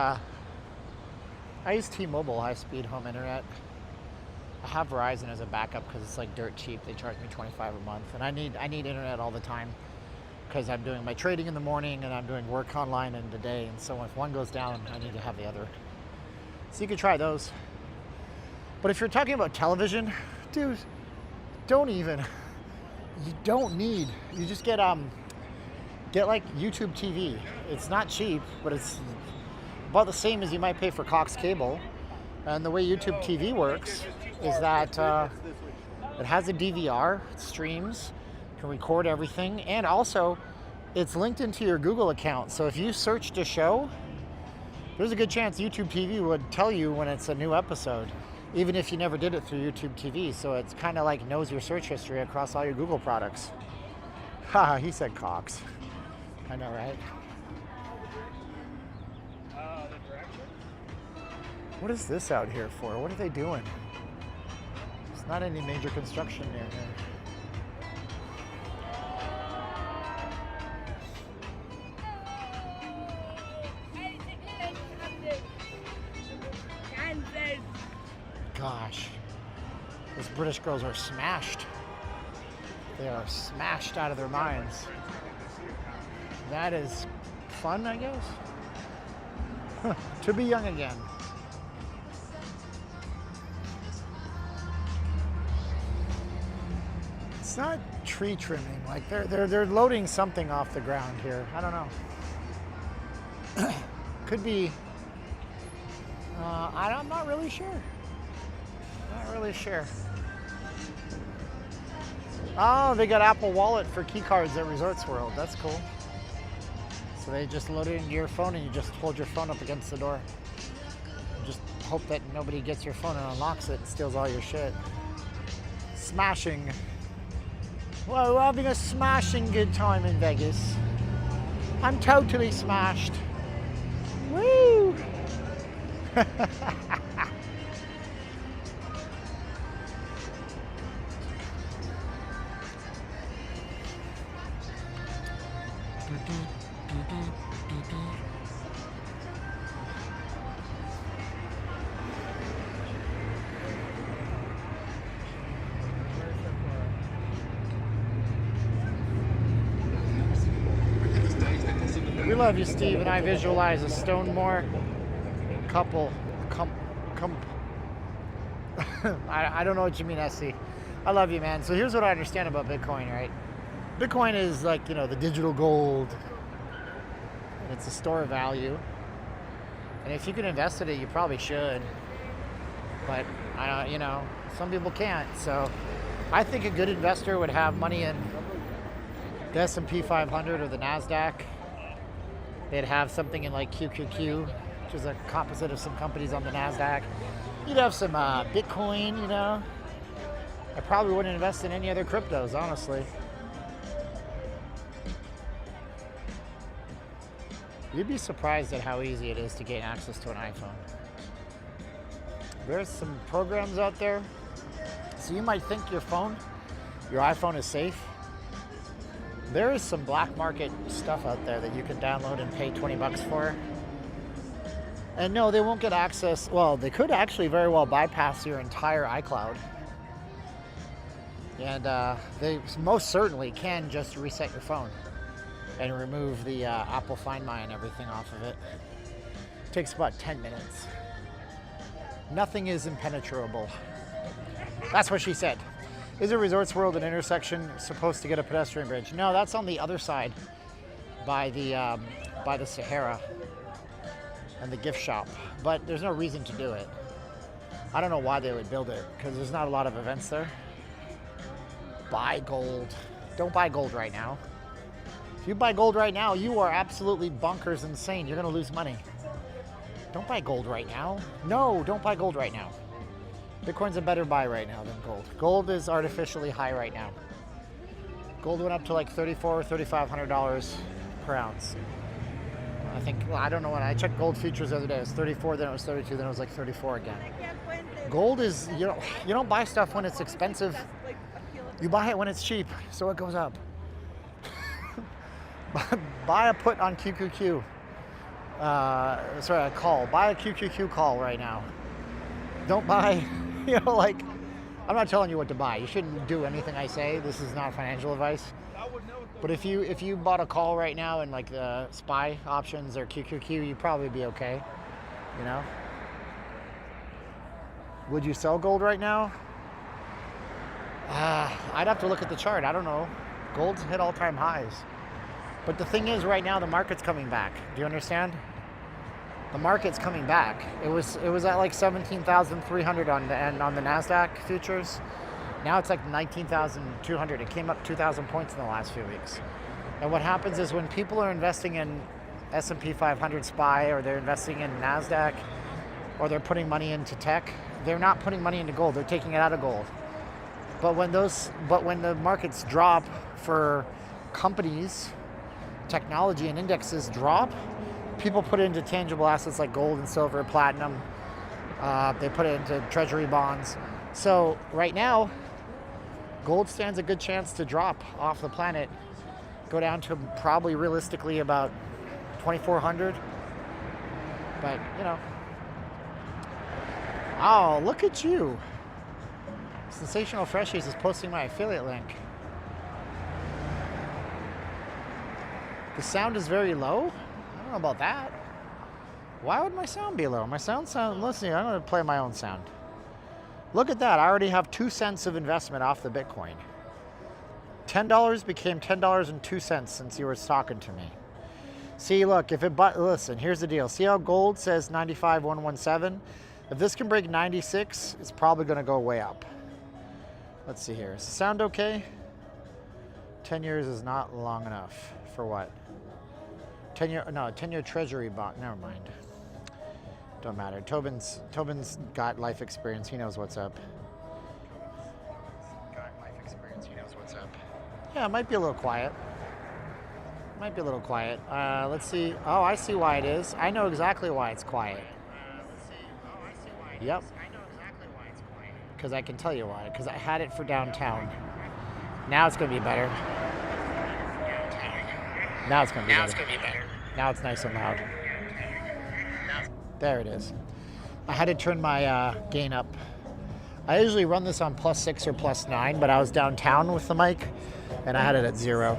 T-Mobile high-speed home internet. I have Verizon as a backup because it's like dirt cheap. They charge me $25 a month, and I need internet all the time because I'm doing my trading in the morning and I'm doing work online in the day. And so if one goes down, I need to have the other. So you could try those. But if you're talking about television, dude, don't even. You don't need. You just get like YouTube TV. It's not cheap, but it's about the same as you might pay for Cox cable. And the way YouTube TV works is that it has a DVR, it streams, can record everything, and also it's linked into your Google account. So if you searched a show, there's a good chance YouTube TV would tell you when it's a new episode, even if you never did it through YouTube TV. So it's kind of like knows your search history across all your Google products. Haha, he said Cox. I know, right? What is this out here for? What are they doing? There's not any major construction near here. Gosh, those British girls are smashed. They are smashed out of their minds. That is fun, I guess. To be young again. It's not tree trimming. Like they're loading something off the ground here. I don't know. Could be. I'm not really sure. Not really sure. Oh, they got Apple Wallet for key cards at Resorts World. That's cool. So they just load it into your phone and you just hold your phone up against the door. Just hope that nobody gets your phone and unlocks it and steals all your shit. Smashing. Well, we're having a smashing good time in Vegas. I'm totally smashed. Woo! We love you, Steve, and I visualize a Stonemore couple. I don't know what you mean, SC. I love you, man. So here's what I understand about Bitcoin, right? Bitcoin is like, the digital gold. And it's a store of value. And if you can invest in it, you probably should. But, some people can't. So I think a good investor would have money in the S&P 500 or the NASDAQ. They'd have something in like QQQ, which is a composite of some companies on the NASDAQ. You'd have some Bitcoin, I probably wouldn't invest in any other cryptos, honestly. You'd be surprised at how easy it is to gain access to an iPhone. There's some programs out there. So you might think your iPhone is safe. There is some black market stuff out there that you can download and pay $20 for. And no, they won't get access. Well, they could actually very well bypass your entire iCloud. And they most certainly can just reset your phone and remove the Apple Find My and everything off of it. It takes about 10 minutes. Nothing is impenetrable. That's what she said. Is it Resorts World an intersection supposed to get a pedestrian bridge? No, that's on the other side by the Sahara and the gift shop. But there's no reason to do it. I don't know why they would build it because there's not a lot of events there. Buy gold. Don't buy gold right now. If you buy gold right now, you are absolutely bonkers insane. You're going to lose money. Don't buy gold right now. No, don't buy gold right now. Bitcoin's a better buy right now than gold. Gold is artificially high right now. Gold went up to like $3,400 or $3,500 per ounce. I don't know when I checked gold futures the other day. It was 34, then it was 32, then it was like 34 again. Gold is, you don't buy stuff when it's expensive. You buy it when it's cheap, so it goes up. Buy a put on QQQ. A call. Buy a QQQ call right now. Don't buy, I'm not telling you what to buy. You shouldn't do anything I say. This is not financial advice. But if you bought a call right now in like the SPY options or QQQ, you'd probably be okay. You know? Would you sell gold right now? I'd have to look at the chart. I don't know. Gold's hit all-time highs. But the thing is, right now the market's coming back. Do you understand? The market's coming back. It was at like 17,300 on the Nasdaq futures. Now it's like 19,200. It came up 2,000 points in the last few weeks. And what happens is when people are investing in S&P 500 SPY, or they're investing in Nasdaq, or they're putting money into tech, they're not putting money into gold. They're taking it out of gold. But when the markets drop for companies, technology and indexes drop, people put it into tangible assets like gold and silver, platinum. They put it into treasury bonds. So right now, gold stands a good chance to drop off the planet, go down to probably realistically about 2,400. But, you know. Oh, look at you. Sensational Freshies is posting my affiliate link. The sound is very low? I don't know about that. Why would my sound be low? My sound, listen, I'm going to play my own sound. Look at that. I already have 2 cents of investment off the Bitcoin. $10 became $10.02 since you were talking to me. See, look, listen, here's the deal. See how gold says 95,117? If this can break 96, it's probably going to go way up. Let's see here. Does it sound okay? 10 years is not long enough. For what? 10-year treasury bond. Never mind. Don't matter. Tobin's got life experience. He knows what's up. Yeah, it might be a little quiet. Let's see. Oh, I see why it is. I know exactly why it's quiet. Yep. Because I can tell you why. Because I had it for downtown. Now it's going to be better. Now it's going to be better. Now it's nice and loud. There it is. I had to turn my gain up. I usually run this on +6 or +9, but I was downtown with the mic, and I had it at 0.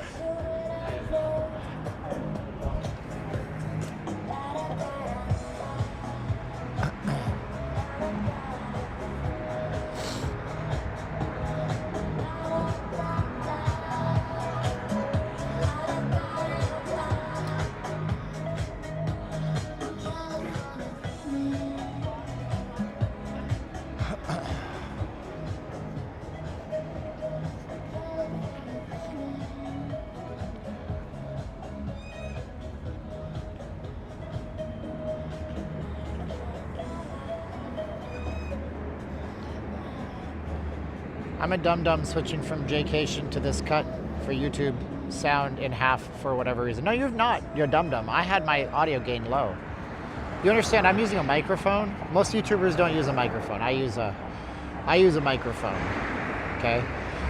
I'm a dum-dum switching from Jcation to this cut for YouTube sound in half for whatever reason. No, you're not. You're a dum-dum. I had my audio gain low. You understand? I'm using a microphone. Most YouTubers don't use a microphone. I use a microphone. Okay.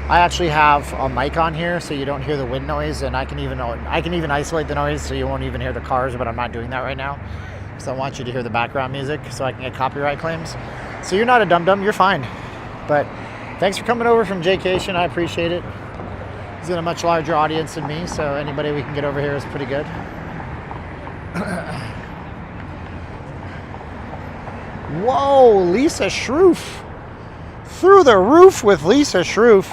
I actually have a mic on here, so you don't hear the wind noise, and I can even isolate the noise, so you won't even hear the cars. But I'm not doing that right now, because I want you to hear the background music, so I can get copyright claims. So you're not a dum-dum. You're fine. But thanks for coming over from Jcation. I appreciate it. He's got a much larger audience than me, so anybody we can get over here is pretty good. Whoa, Lisa Shroof. Through the roof with Lisa Shroof.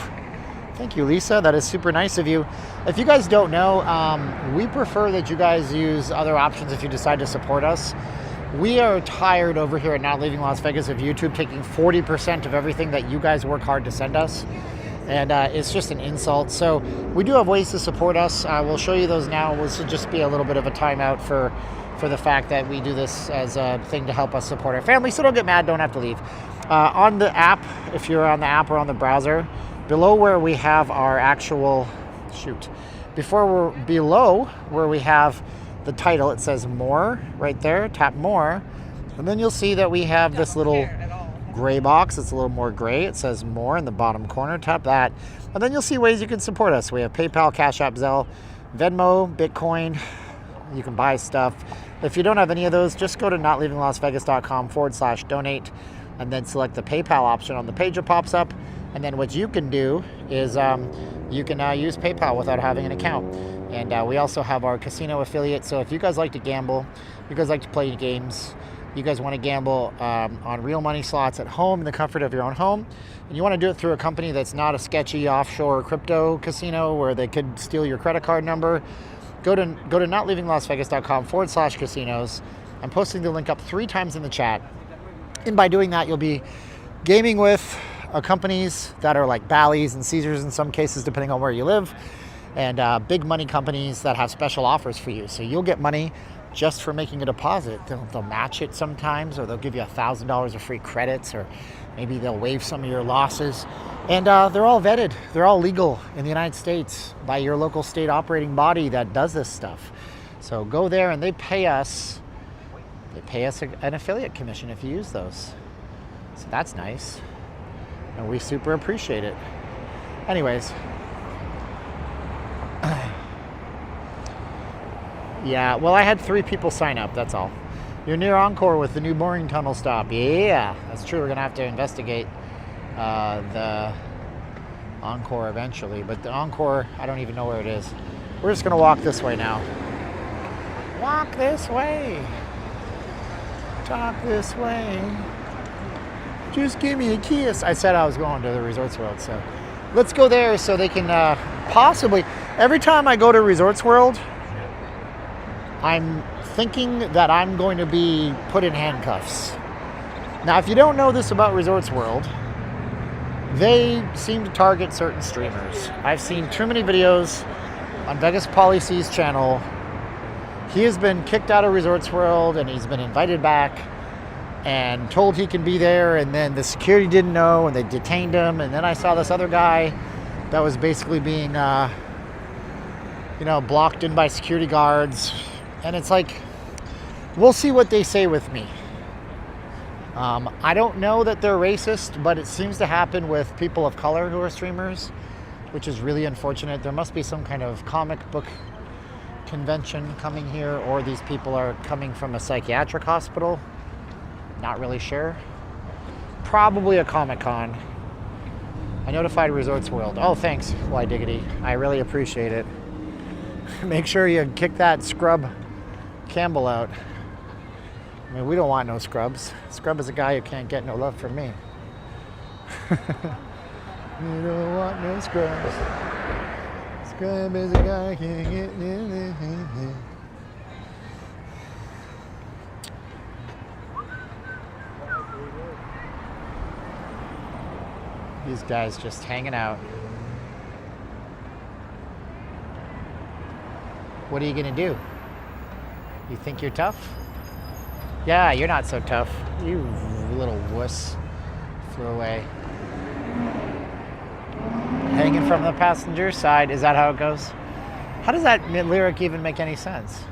Thank you, Lisa. That is super nice of you. If you guys don't know, we prefer that you guys use other options if you decide to support us. We are tired over here at Not Leaving Las Vegas of YouTube taking 40% of everything that you guys work hard to send us. And it's just an insult. So we do have ways to support us. We'll show you those now. This will just be a little bit of a timeout for the fact that we do this as a thing to help us support our family. So don't get mad, don't have to leave. On the app, if you're on the app or on the browser, below where we have our actual, below where we have the title, it says more right there. Tap more, and then you'll see that we have this little gray box. It's a little more gray. It says more in the bottom corner. Tap that, and then you'll see ways you can support us. We have PayPal, Cash App, Zelle, Venmo, Bitcoin. You can buy stuff. If you don't have any of those, just go to notleavinglasvegas.com/donate. and then select the PayPal option on the page that pops up. And then what you can do is you can use PayPal without having an account. And we also have our casino affiliate. So if you guys like to gamble, you guys like to play games, you guys want to gamble on real money slots at home in the comfort of your own home, and you want to do it through a company that's not a sketchy offshore crypto casino where they could steal your credit card number, go to notleavinglasvegas.com/casinos. I'm posting the link up 3 times in the chat. And by doing that, you'll be gaming with companies that are like Bally's and Caesars in some cases, depending on where you live, and big money companies that have special offers for you. So you'll get money just for making a deposit. They'll match it sometimes, or they'll give you $1,000 of free credits, or maybe they'll waive some of your losses. And they're all vetted. They're all legal in the United States by your local state operating body that does this stuff. So go there, and they pay us an affiliate commission if you use those. So that's nice. And we super appreciate it. Anyways. Yeah, well, I had 3 people sign up, that's all. You're near Encore with the new mooring tunnel stop. Yeah, that's true. We're going to have to investigate the Encore eventually. But the Encore, I don't even know where it is. We're just going to walk this way now. Walk this way. Talk this way. Just give me a kiss. I said I was going to the Resorts World, so let's go there so they can possibly... Every time I go to Resorts World, I'm thinking that I'm going to be put in handcuffs. Now, if you don't know this about Resorts World, they seem to target certain streamers. I've seen too many videos on Vegas Policy's channel. He has been kicked out of Resorts World, and he's been invited back and told he can be there, and then the security didn't know, and they detained him. And then I saw this other guy that was basically being, blocked in by security guards. And it's like, we'll see what they say with me. I don't know that they're racist, but it seems to happen with people of color who are streamers, which is really unfortunate. There must be some kind of comic book convention coming here, or these people are coming from a psychiatric hospital. Not really sure. Probably a Comic-Con. I notified Resorts World. Oh, thanks, Why Diggity. I really appreciate it. Make sure you kick that scrub Campbell out. I mean, we don't want no scrubs. Scrub is a guy who can't get no love from me. You don't want no scrubs. Scrub is a guy who can't get no love. These guys just hanging out. What are you gonna do? You think you're tough? Yeah, you're not so tough. You little wuss. Flew away. Hanging from the passenger side. Is that how it goes? How does that lyric even make any sense?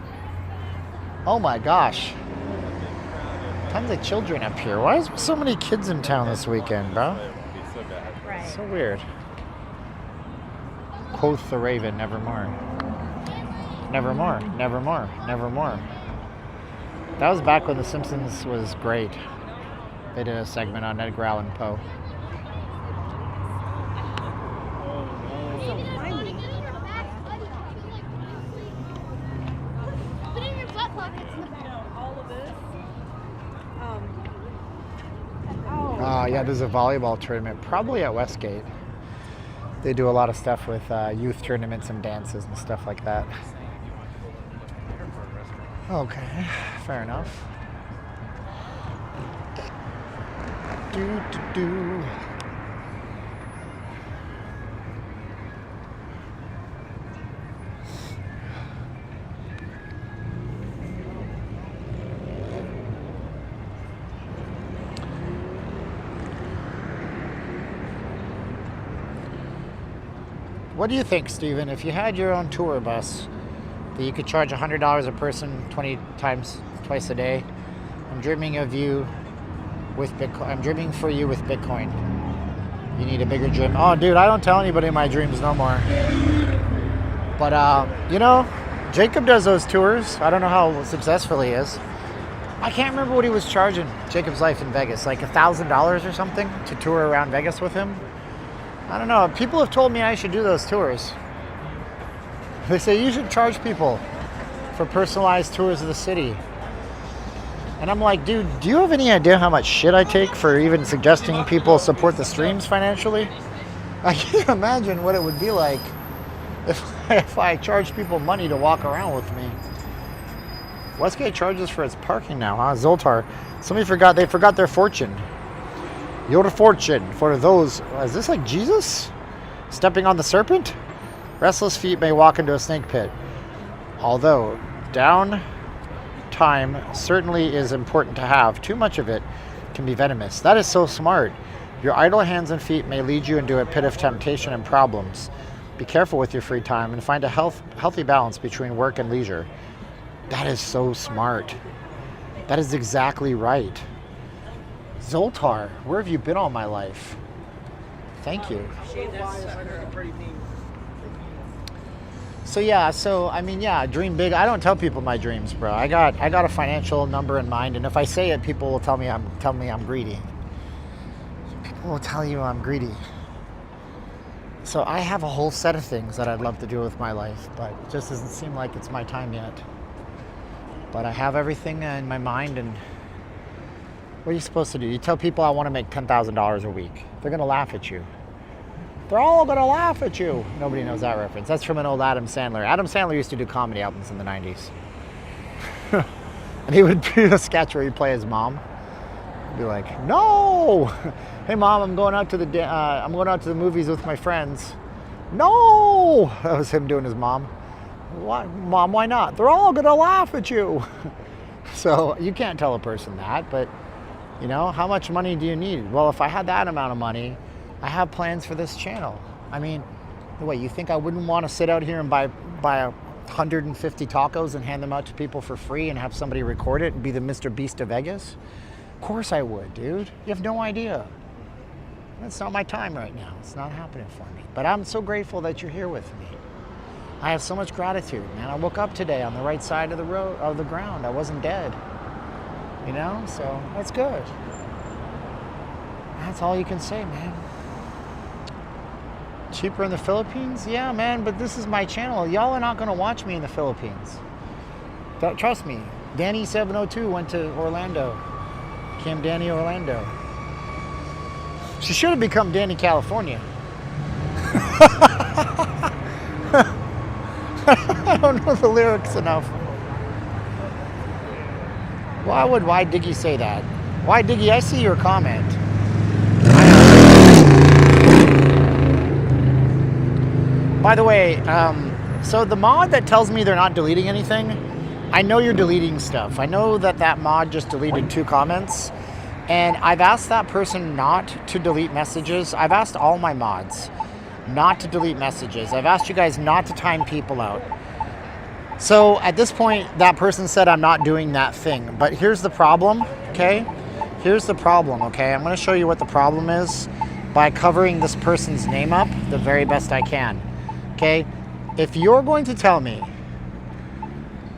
Oh my gosh. Tons of children up here. Why is there so many kids in town this weekend, bro? Right. So weird. Quoth the raven, nevermore. Nevermore, nevermore, nevermore. That was back when The Simpsons was great. They did a segment on Edgar Allan Poe. Yeah, there's a volleyball tournament, probably at Westgate. They do a lot of stuff with youth tournaments and dances and stuff like that. Okay, fair enough. Do. What do you think, Steven, if you had your own tour bus that you could charge $100 a person 20 times twice a day? I'm dreaming of you with Bitcoin. I'm dreaming for you with Bitcoin. You need a bigger dream. Oh, dude, I don't tell anybody my dreams no more. But, Jacob does those tours. I don't know how successful he is. I can't remember what he was charging Jacob's Life in Vegas, like $1,000 or something to tour around Vegas with him. I don't know. People have told me I should do those tours. They say you should charge people for personalized tours of the city. And I'm like, dude, do you have any idea how much shit I take for even suggesting people support the streams financially? I can't imagine what it would be like if I charged people money to walk around with me. Westgate charges for its parking now, huh? Zoltar. Somebody forgot, they forgot their fortune. Your fortune for those, is this like Jesus? Stepping on the serpent? Restless feet may walk into a snake pit. Although, down time certainly is important to have. Too much of it can be venomous. That is so smart. Your idle hands and feet may lead you into a pit of temptation and problems. Be careful with your free time and find a healthy balance between work and leisure. That is so smart. That is exactly right. Zoltar, where have you been all my life? Thank you. So yeah, dream big. I don't tell people my dreams, bro. I got a financial number in mind, and if I say it, people will tell me I'm greedy. People will tell you I'm greedy. So I have a whole set of things that I'd love to do with my life, but it just doesn't seem like it's my time yet. But I have everything in my mind, and what are you supposed to do? You tell people I want to make $10,000 a week. They're going to laugh at you. They're all going to laugh at you. Nobody knows that reference. That's from an old Adam Sandler. Adam Sandler used to do comedy albums in the 90s. And he would do a sketch where he'd play his mom. He'd be like, no! Hey mom, I'm going out to the movies with my friends. No! That was him doing his mom. Why, Mom, why not? They're all gonna laugh at you. So you can't tell a person that, but you know, how much money do you need? Well, if I had that amount of money, I have plans for this channel. I mean, wait, you think I wouldn't want to sit out here and buy 150 tacos and hand them out to people for free and have somebody record it and be the Mr. Beast of Vegas? Of course I would, dude. You have no idea. That's not my time right now. It's not happening for me. But I'm so grateful that you're here with me. I have so much gratitude, man. I woke up today on the right side of the ground. I wasn't dead. You know, so that's good. That's all you can say, man. Cheaper in the Philippines? Yeah, man, but this is my channel. Y'all are not going to watch me in the Philippines. Trust me. Danny702 went to Orlando. Became Danny Orlando. She should have become Danny California. I don't know the lyrics enough. Why would Why Diggy say that? Why Diggy, I see your comment. By the way, so the mod that tells me they're not deleting anything, I know you're deleting stuff. I know that mod just deleted 2 comments, and I've asked that person not to delete messages. I've asked all my mods not to delete messages. I've asked you guys not to time people out. So at this point, that person said I'm not doing that thing. But here's the problem, okay? Here's the problem, okay? I'm gonna show you what the problem is by covering this person's name up the very best I can, okay? If you're going to tell me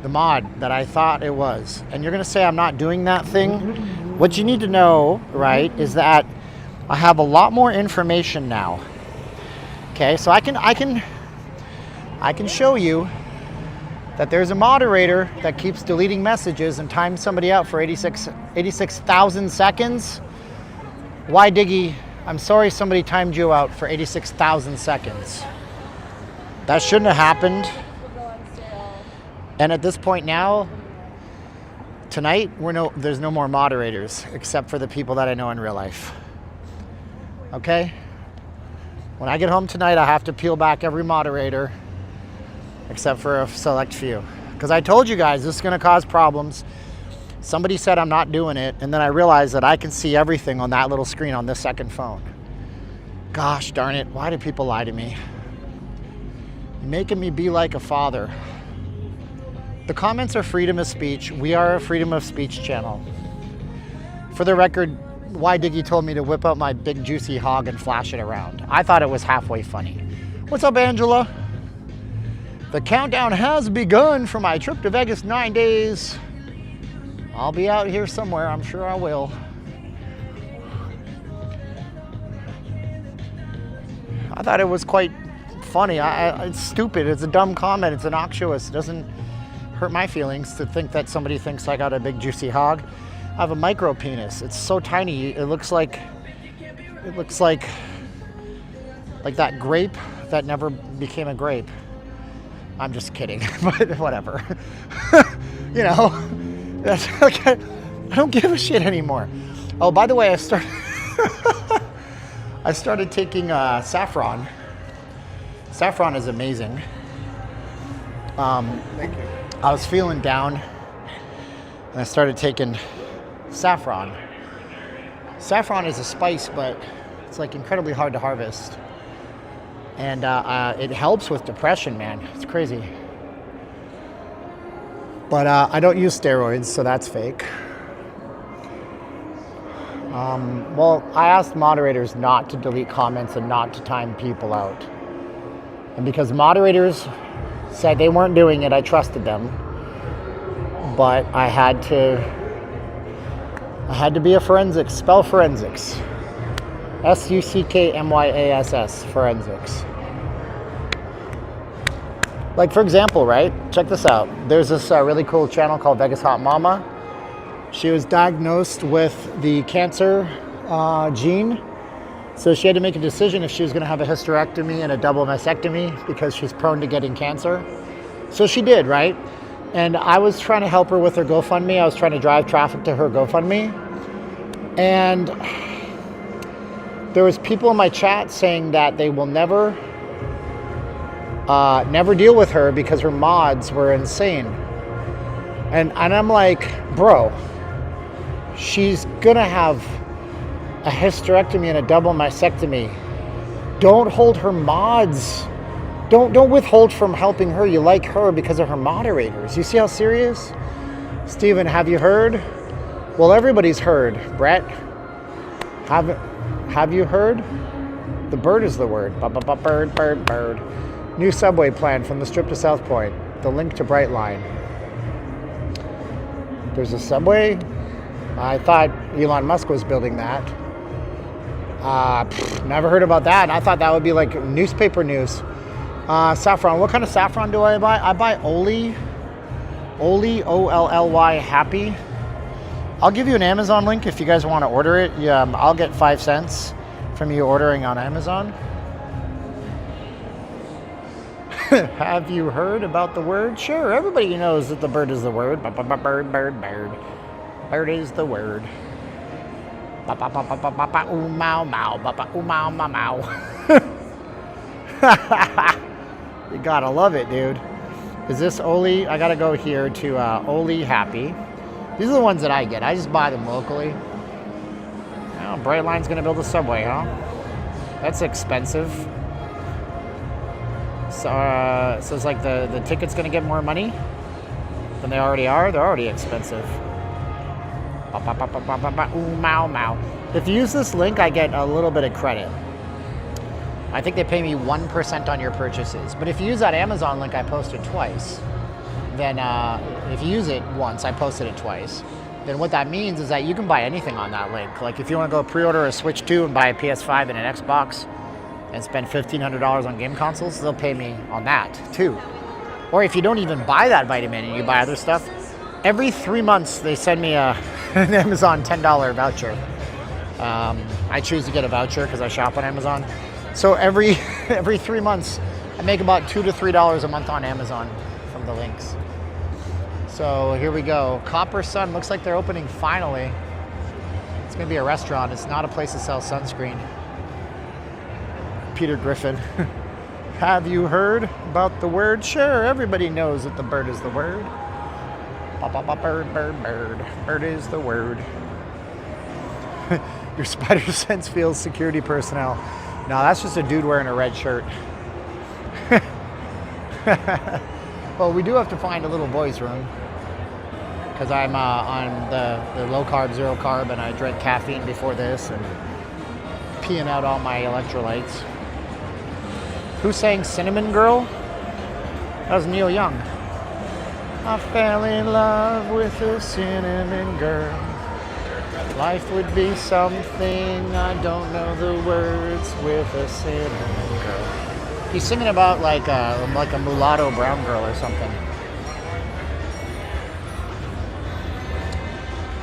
the mod that I thought it was, and you're gonna say I'm not doing that thing, what you need to know, right, is that I have a lot more information now. Okay, so I can show you that there's a moderator that keeps deleting messages and times somebody out for 86,000 seconds. Why, Diggy? I'm sorry somebody timed you out for 86,000 seconds. That shouldn't have happened. And at this point now, tonight, there's no more moderators except for the people that I know in real life. Okay? When I get home tonight, I have to peel back every moderator except for a select few. Because I told you guys this is going to cause problems. Somebody said I'm not doing it, and then I realized that I can see everything on that little screen on this second phone. Gosh darn it, why do people lie to me? You're making me be like a father. The comments are freedom of speech. We are a freedom of speech channel. For the record, Why Diggy told me to whip out my big juicy hog and flash it around. I thought it was halfway funny. What's up, Angela? The countdown has begun for my trip to Vegas, 9 days. I'll be out here somewhere. I'm sure I will. I thought it was quite funny. It's stupid. It's a dumb comment. It's innocuous. It doesn't hurt my feelings to think that somebody thinks I got a big juicy hog. I have a micro penis. It's so tiny. It looks like that grape that never became a grape. I'm just kidding, but whatever. You know, that's okay. I don't give a shit anymore. Oh, by the way, I started taking saffron. Saffron is amazing. Thank you. I was feeling down, and I started taking saffron. Saffron is a spice, but it's like incredibly hard to harvest. And it helps with depression, man. It's crazy. But I don't use steroids, so that's fake. Well, I asked moderators not to delete comments and not to time people out. And because moderators said they weren't doing it, I trusted them. But I had to be a forensics. Spell forensics. SUCKMYASS, forensics. Like, for example, right? Check this out. There's this really cool channel called Vegas Hot Mama. She was diagnosed with the cancer gene. So she had to make a decision if she was going to have a hysterectomy and a double mastectomy because she's prone to getting cancer. So she did, right? And I was trying to help her with her GoFundMe. I was trying to drive traffic to her GoFundMe. And there was people in my chat saying that they will never deal with her because her mods were insane. And I'm like, bro, she's gonna have a hysterectomy and a double mastectomy. Don't hold her mods. Don't withhold from helping her. You like her because of her moderators. You see how serious? Steven, have you heard? Well, everybody's heard. Brett, have you heard? The bird is the word. Bird, bird, bird. New subway plan from the Strip to South Point. The link to Brightline. There's a subway? I thought Elon Musk was building that. Never heard about that. I thought that would be like newspaper news. Saffron. What kind of saffron do I buy? I buy Olly. Olly, O-L-L-Y, happy. I'll give you an Amazon link if you guys want to order it. Yeah, I'll get 5 cents from you ordering on Amazon. Have you heard about the word? Sure, everybody knows that the bird is the word. Bird, bird, bird. Bird is the word. Ooh, mow, mow. Ooh, mow, mow, mow. You gotta love it, dude. Is this Oli? I gotta go here to Oli Happy. These are the ones that I get. I just buy them locally. Oh, Brightline's gonna build a subway, huh? That's expensive. So it's like the ticket's gonna get more money than they already are. They're already expensive. Ooh, mow, mow. If you use this link, I get a little bit of credit. I think they pay me 1% on your purchases. But if you use that Amazon link, I posted twice. Then if you use it once, I posted it twice. Then what that means is that you can buy anything on that link. Like if you want to go pre-order a Switch 2 and buy a PS5 and an Xbox and spend $1,500 on game consoles, they'll pay me on that too. Or if you don't even buy that vitamin and you buy other stuff, every 3 months they send me an Amazon $10 voucher. I choose to get a voucher because I shop on Amazon. So every 3 months, I make about $2 to $3 a month on Amazon from the links. So here we go. Copper Sun looks like they're opening finally. It's gonna be a restaurant. It's not a place to sell sunscreen. Peter Griffin. Have you heard about the word? Sure, everybody knows that the bird is the word. Bird, bird, bird. Bird is the word. Your spider sense feels security personnel. No, that's just a dude wearing a red shirt. Well, we do have to find a little boy's room because I'm on the low carb, zero carb, and I drank caffeine before this and peeing out all my electrolytes. Who sang Cinnamon Girl? That was Neil Young. I fell in love with a cinnamon girl. Life would be something, I don't know the words, with a cinnamon girl. He's singing about like a mulatto brown girl or something.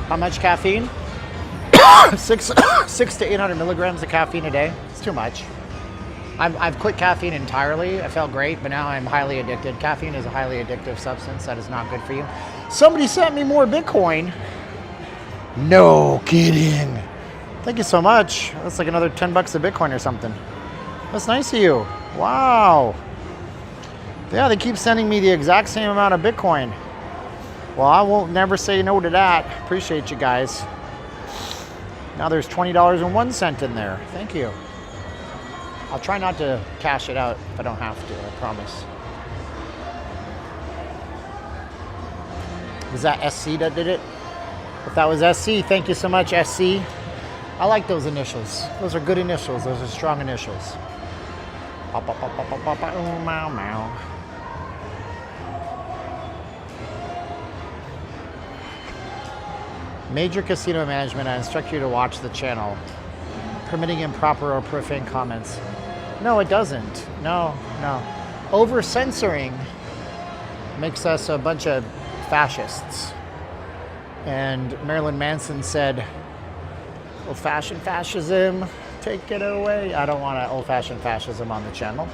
How much caffeine? six to 800 milligrams of caffeine a day. It's too much. I've quit caffeine entirely. I felt great, but now I'm highly addicted. Caffeine is a highly addictive substance that is not good for you. Somebody sent me more Bitcoin. No kidding. Thank you so much. That's like another 10 bucks a Bitcoin or something. That's nice of you. Wow. Yeah, they keep sending me the exact same amount of Bitcoin. Well, I won't never say no to that. Appreciate you guys. Now there's $20.01 in there. Thank you. I'll try not to cash it out if I don't have to, I promise. Was that SC that did it? If that was SC, thank you so much, SC. I like those initials. Those are good initials. Those are strong initials. Major casino management, I instruct you to watch the channel. Permitting improper or profane comments. No, it doesn't. No. Over censoring makes us a bunch of fascists. And Marilyn Manson said, old-fashioned fascism, take it away. I don't want old-fashioned fascism on the channel.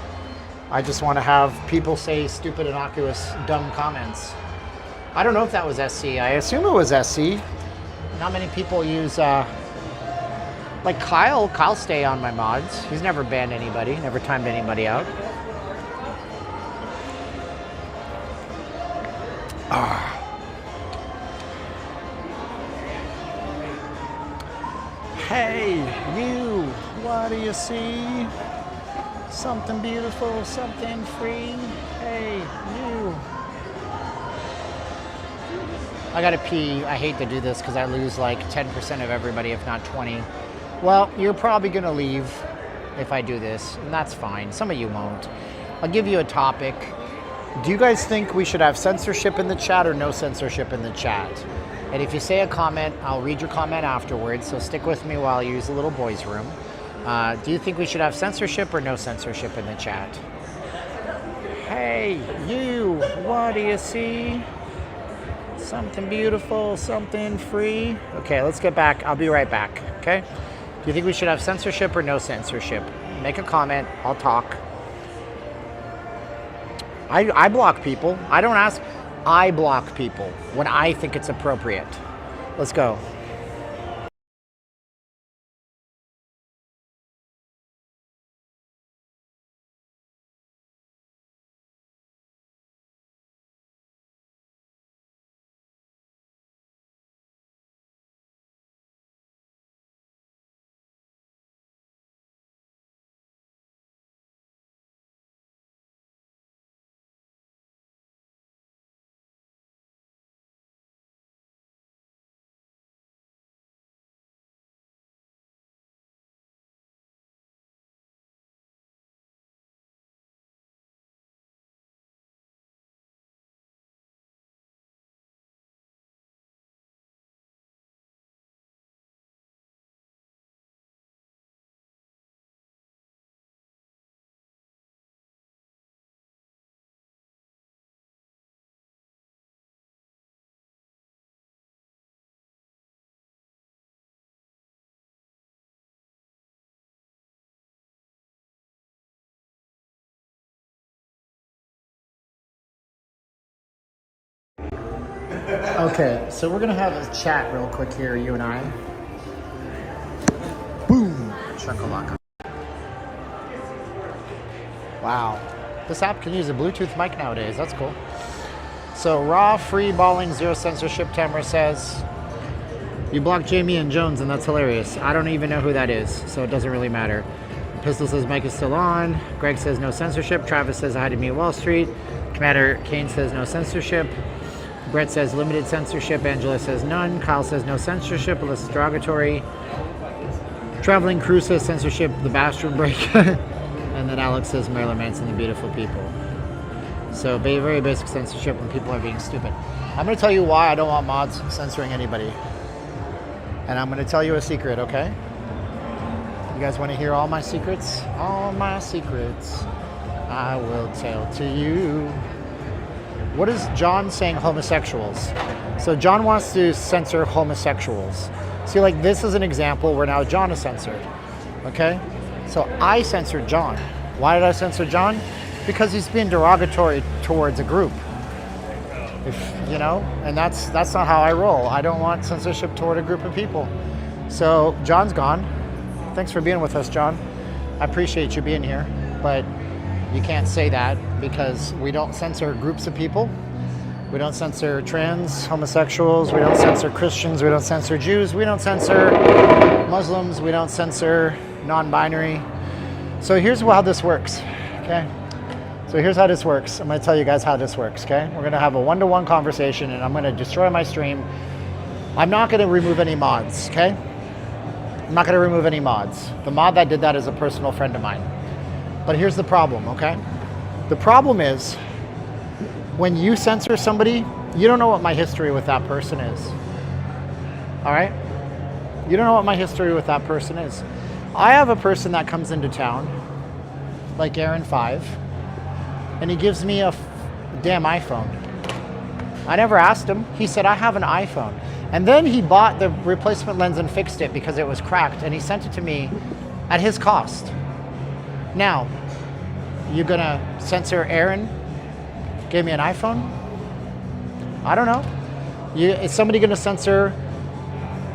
I just want to have people say stupid, innocuous, dumb comments. I don't know if that was SC. I assume it was SC. Not many people use, like Kyle stay on my mods. He's never banned anybody, never timed anybody out. Hey, you, what do you see? Something beautiful, something free. Hey, you. I gotta pee. I hate to do this because I lose like 10% of everybody, if not 20. Well, you're probably gonna leave if I do this, and that's fine. Some of you won't. I'll give you a topic. Do you guys think we should have censorship in the chat or no censorship in the chat? And if you say a comment, I'll read your comment afterwards, so stick with me while I use the little boys' room. Do you think we should have censorship or no censorship in the chat? Hey, you, what do you see? Something beautiful, something free. Okay, let's get back. I'll be right back, okay? Do you think we should have censorship or no censorship? Make a comment, I'll talk. I block people. I don't ask. I block people when I think it's appropriate. Let's go. Okay, so we're gonna have a chat real quick here, you and I. Boom! Shakalaka. Wow. This app can use a Bluetooth mic nowadays, that's cool. So, raw, free balling, zero censorship, Tamara says. You blocked Jamie and Jones, and that's hilarious. I don't even know who that is, so it doesn't really matter. Pistol says Mike is still on. Greg says no censorship. Travis says I had to meet Wall Street. Commander Kane says no censorship. Brett says limited censorship. Angela says none. Kyle says no censorship unless it's derogatory. Traveling Crew says censorship, the bathroom break. And then Alex says Marilyn Manson, the beautiful people. So very basic censorship when people are being stupid. I'm going to tell you why I don't want mods censoring anybody. And I'm going to tell you a secret, okay? You guys want to hear all my secrets? All my secrets I will tell to you. What is John saying homosexuals? So John wants to censor homosexuals. See, like this is an example where now John is censored, okay? So I censored John. Why did I censor John? Because he's being derogatory towards a group. You know, and that's not how I roll. I don't want censorship toward a group of people. So John's gone. Thanks for being with us, John. I appreciate you being here, but you can't say that because we don't censor groups of people. We don't censor trans, homosexuals, we don't censor Christians, we don't censor Jews, we don't censor Muslims, we don't censor non-binary. So here's how this works, okay? So here's how this works. I'm going to tell you guys how this works, okay? We're going to have a one-to-one conversation and I'm going to destroy my stream. I'm not going to remove any mods, okay? I'm not going to remove any mods. The mod that did that is a personal friend of mine. But here's the problem, okay? The problem is when you censor somebody, you don't know what my history with that person is. All right? You don't know what my history with that person is. I have a person that comes into town, like Aaron 5, and he gives me a damn iPhone. I never asked him. He said, I have an iPhone. And then he bought the replacement lens and fixed it because it was cracked, and he sent it to me at his cost. Now, you gonna censor Aaron? Gave me an iPhone? I don't know. Is somebody gonna censor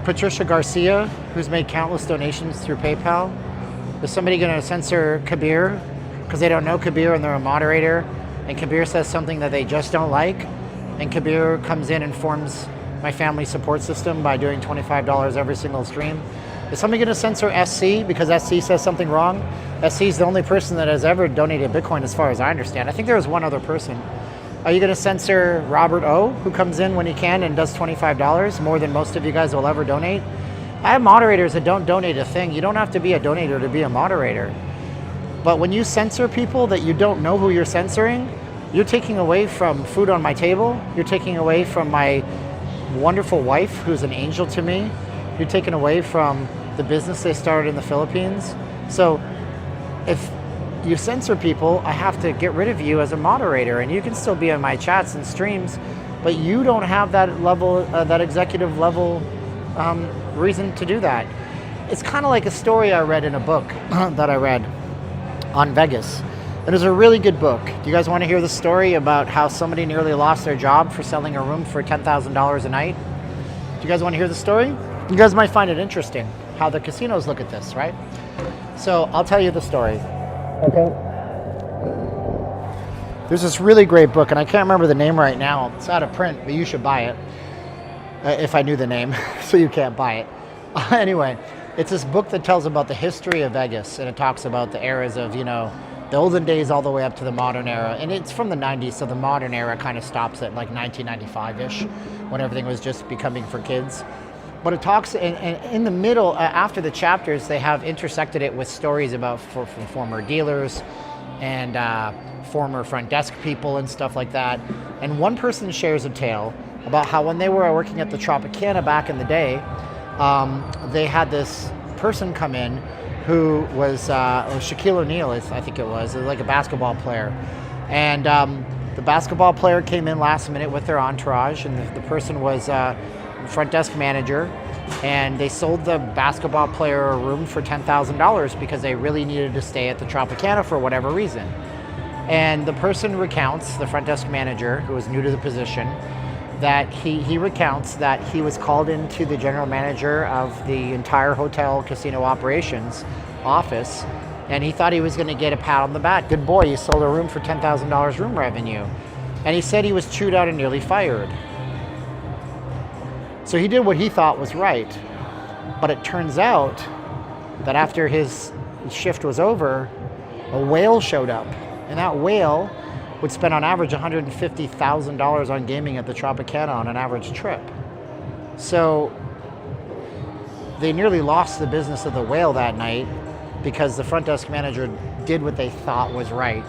Patricia Garcia, who's made countless donations through PayPal? Is somebody gonna censor Kabir because they don't know Kabir and they're a moderator, and Kabir says something that they just don't like, and Kabir comes in and forms my family support system by doing $25 every single stream? Is somebody going to censor SC because SC says something wrong? SC is the only person that has ever donated Bitcoin as far as I understand. I think there was one other person. Are you going to censor Robert O, who comes in when he can and does $25, more than most of you guys will ever donate? I have moderators that don't donate a thing. You don't have to be a donator to be a moderator. But when you censor people that you don't know who you're censoring, you're taking away from food on my table. You're taking away from my wonderful wife, who's an angel to me. You're taking away from the business they started in the Philippines. So if you censor people, I have to get rid of you as a moderator, and you can still be on my chats and streams, but you don't have that level, that executive level reason to do that. It's kind of like a story I read in a book that I read on Vegas. It was a really good book. Do you guys want to hear the story about how somebody nearly lost their job for selling a room for $10,000 a night? Do you guys want to hear the story? You guys might find it interesting how the casinos look at this, right? So I'll tell you the story. Okay. There's this really great book, and I can't remember the name right now. It's out of print, but you should buy it. If I knew the name, so you can't buy it. Anyway, it's this book that tells about the history of Vegas, and it talks about the eras of, you know, the olden days all the way up to the modern era. And it's from the 90s, so the modern era kind of stops at like 1995-ish, when everything was just becoming for kids. But it talks, and in the middle, after the chapters, they have intersected it with stories about from former dealers and former front desk people and stuff like that. And one person shares a tale about how when they were working at the Tropicana back in the day, they had this person come in who was Shaquille O'Neal, I think it was like a basketball player. And the basketball player came in last minute with their entourage, and the person was front desk manager, and they sold the basketball player a room for $10,000 because they really needed to stay at the Tropicana for whatever reason. And the person recounts, the front desk manager, who was new to the position, that he recounts that he was called into the general manager of the entire hotel casino operations office, and he thought he was going to get a pat on the back. Good boy, you sold a room for $10,000 room revenue. And he said he was chewed out and nearly fired. So he did what he thought was right. But it turns out that after his shift was over, a whale showed up. And that whale would spend on average $150,000 on gaming at the Tropicana on an average trip. So they nearly lost the business of the whale that night because the front desk manager did what they thought was right.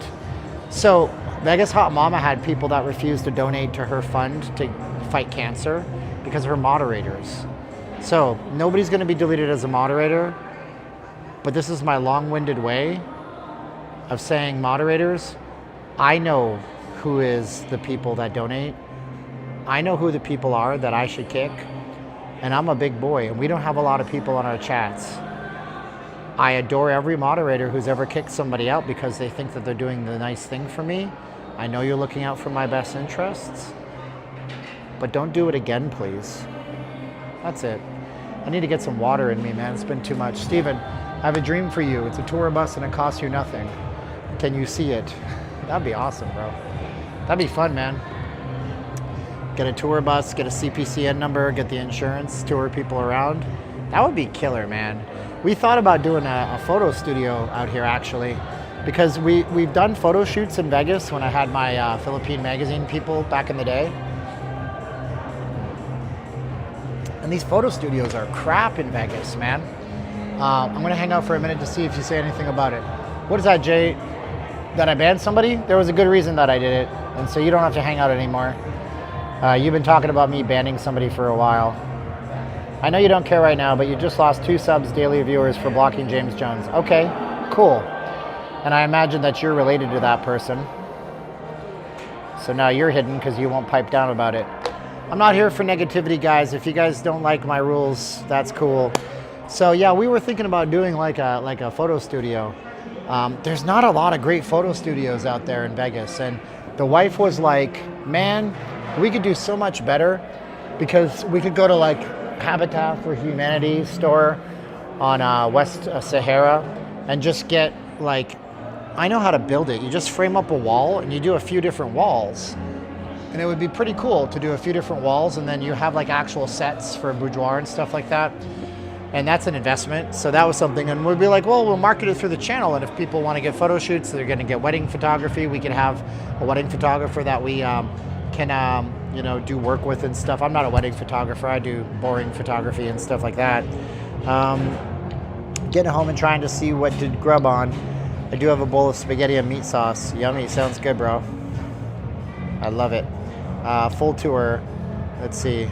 So Vegas Hot Mama had people that refused to donate to her fund to fight cancer because of her moderators. So nobody's going to be deleted as a moderator, but this is my long-winded way of saying, moderators, I know who is the people that donate. I know who the people are that I should kick, and I'm a big boy, and we don't have a lot of people on our chats. I adore every moderator who's ever kicked somebody out because they think that they're doing the nice thing for me. I know you're looking out for my best interests, but don't do it again, please. That's it. I need to get some water in me, man. It's been too much. Steven, I have a dream for you. It's a tour bus and it costs you nothing. Can you see it? That'd be awesome, bro. That'd be fun, man. Get a tour bus, get a CPCN number, get the insurance, tour people around. That would be killer, man. We thought about doing a photo studio out here, actually, because we've done photo shoots in Vegas when I had my Philippine magazine people back in the day. And these photo studios are crap in Vegas, man. I'm going to hang out for a minute to see if you say anything about it. What is that, Jay? That I banned somebody? There was a good reason that I did it, and so you don't have to hang out anymore. You've been talking about me banning somebody for a while. I know you don't care right now, but you just lost 2 subs daily viewers for blocking James Jones. Okay, cool. And I imagine that you're related to that person. So now you're hidden because you won't pipe down about it. I'm not here for negativity, guys. If you guys don't like my rules, that's cool. So yeah, we were thinking about doing like a photo studio. There's not a lot of great photo studios out there in Vegas. And the wife was like, man, we could do so much better because we could go to like Habitat for Humanity store on West Sahara and just get like, I know how to build it. You just frame up a wall and you do a few different walls. And it would be pretty cool to do a few different walls, and then you have like actual sets for boudoir and stuff like that. And that's an investment. So that was something. And we'd be like, well, we'll market it through the channel. And if people want to get photo shoots, they're going to get wedding photography. We can have a wedding photographer that we can, you know, do work with and stuff. I'm not a wedding photographer. I do boring photography and stuff like that. Getting home and trying to see what to grub on. I do have a bowl of spaghetti and meat sauce. Yummy. Sounds good, bro. I love it. Full tour. Let's see.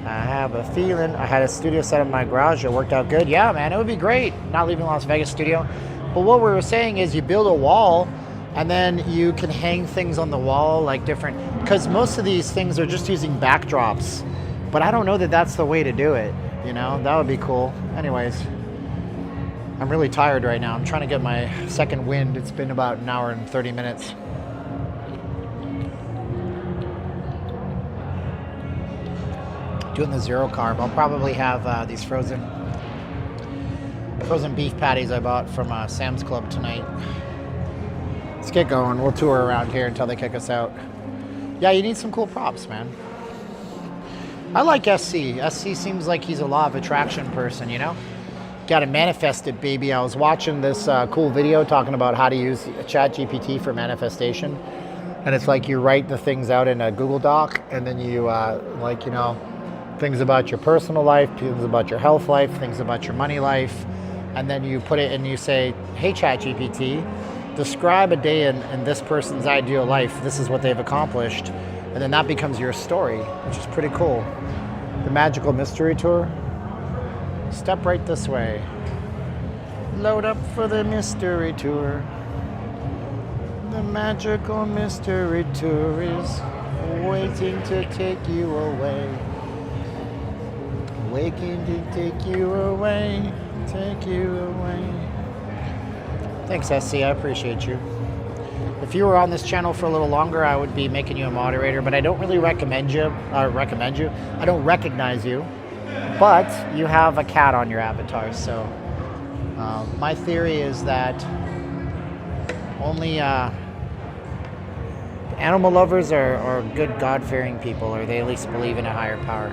I have a feeling. I had a studio set up in my garage. It worked out good. Yeah, man, it would be great. Not leaving Las Vegas studio. But what we were saying is you build a wall and then you can hang things on the wall like different, because most of these things are just using backdrops. But I don't know that that's the way to do it. You know, that would be cool. Anyways, I'm really tired right now. I'm trying to get my second wind. It's been about an hour and 30 minutes. Doing the 0 carb. I'll probably have these frozen beef patties I bought from Sam's Club tonight. Let's get going. We'll tour around here until they kick us out. Yeah, you need some cool props, man. I like SC. SC seems like he's a law of attraction person, you know? Got to manifest it, baby. I was watching this cool video talking about how to use ChatGPT for manifestation. And it's like you write the things out in a Google Doc, and then you, like, you know, things about your personal life, things about your health life, things about your money life, and then you put it and you say, hey ChatGPT, describe a day in this person's ideal life. This is what they've accomplished. And then that becomes your story, which is pretty cool. The Magical Mystery Tour. Step right this way. Load up for the Mystery Tour. The Magical Mystery Tour is waiting to take you away. Waiting to take you away, take you away. Thanks, SC, I appreciate you. If you were on this channel for a little longer, I would be making you a moderator, but I don't really recommend you. I don't recognize you, but you have a cat on your avatar, so my theory is that only animal lovers are good God-fearing people, or they at least believe in a higher power.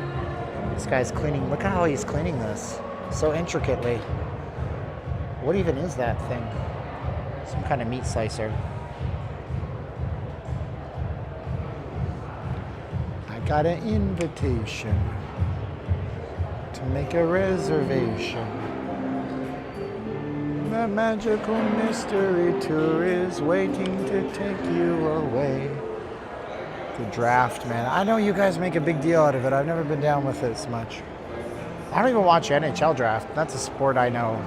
This guy's cleaning. Look at how he's cleaning this so intricately. What even is that thing? Some kind of meat slicer. I got an invitation to make a reservation. The magical mystery tour is waiting to take you away. The draft, man. I know you guys make a big deal out of it. I've never been down with it as much. I don't even watch NHL draft. That's a sport I know.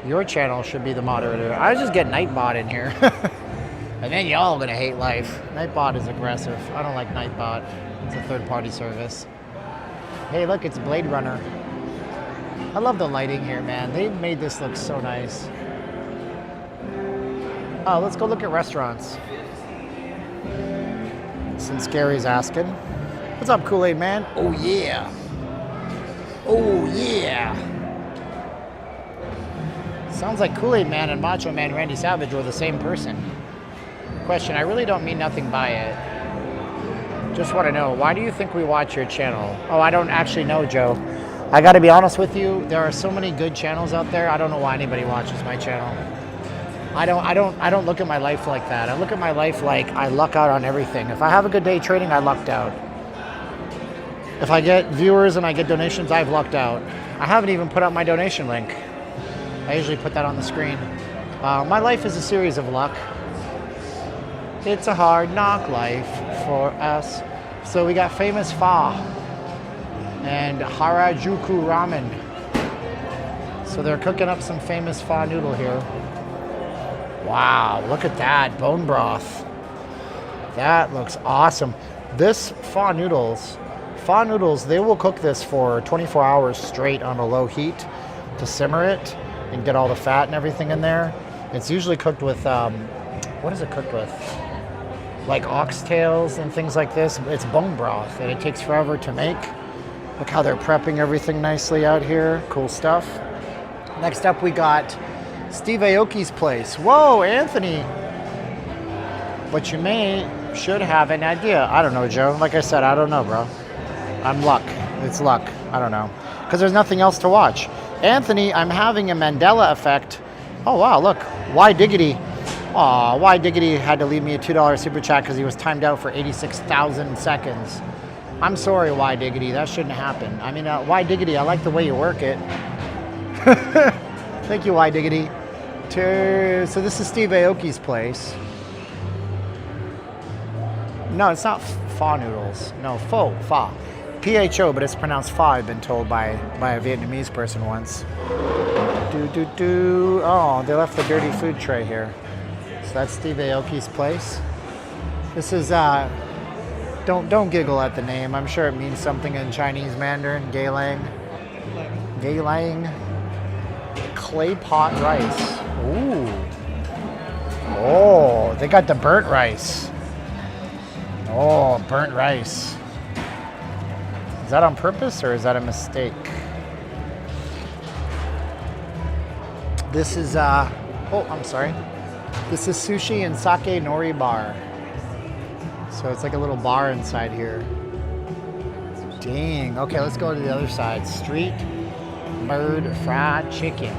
Your channel should be the moderator. I just get Nightbot in here. And then y'all gonna hate life. Nightbot is aggressive. I don't like Nightbot. It's a third-party service. Hey, look, it's Blade Runner. I love the lighting here, man. They made this look so nice. Oh, let's go look at restaurants. Since Gary's asking. What's up, Kool-Aid Man? Oh, yeah. Oh, yeah. Sounds like Kool-Aid Man and Macho Man Randy Savage were the same person. Question, I really don't mean nothing by it. Just want to know, why do you think we watch your channel? Oh, I don't actually know, Joe. I got to be honest with you. There are so many good channels out there. I don't know why anybody watches my channel. I don't look at my life like that. I look at my life like I luck out on everything. If I have a good day trading, I lucked out. If I get viewers and I get donations, I've lucked out. I haven't even put out my donation link. I usually put that on the screen. My life is a series of luck. It's a hard knock life for us. So we got famous pho and Harajuku ramen. So they're cooking up some famous pho noodle here. Wow, look at that, bone broth. That looks awesome. This pho noodles, they will cook this for 24 hours straight on a low heat to simmer it and get all the fat and everything in there. It's usually cooked with, what is it cooked with? Like oxtails and things like this. It's bone broth and it takes forever to make. Look how they're prepping everything nicely out here. Cool stuff. Next up we got Steve Aoki's place. Whoa, Anthony. But you should have an idea. I don't know, Joe. Like I said, I don't know, bro. I'm luck. It's luck. I don't know. Because there's nothing else to watch. Anthony, I'm having a Mandela effect. Oh, wow, look. Why Diggity? Aw, Why Diggity had to leave me a $2 super chat because he was timed out for 86,000 seconds. I'm sorry, Why Diggity. That shouldn't happen. I mean, Why Diggity, I like the way you work it. Thank you, Why Diggity. So this is Steve Aoki's place. No, it's not pho noodles. No, pho. P-H-O, but it's pronounced pho, I've been told by a Vietnamese person once. Oh, they left the dirty food tray here. So that's Steve Aoki's place. This is, don't giggle at the name. I'm sure it means something in Chinese Mandarin. Geylang. Clay pot rice. Ooh. Oh, they got the burnt rice. Oh, burnt rice. Is that on purpose or is that a mistake? This is, I'm sorry. This is sushi and sake nori bar. So it's like a little bar inside here. Dang. Okay, let's go to the other side. Street bird fried chicken.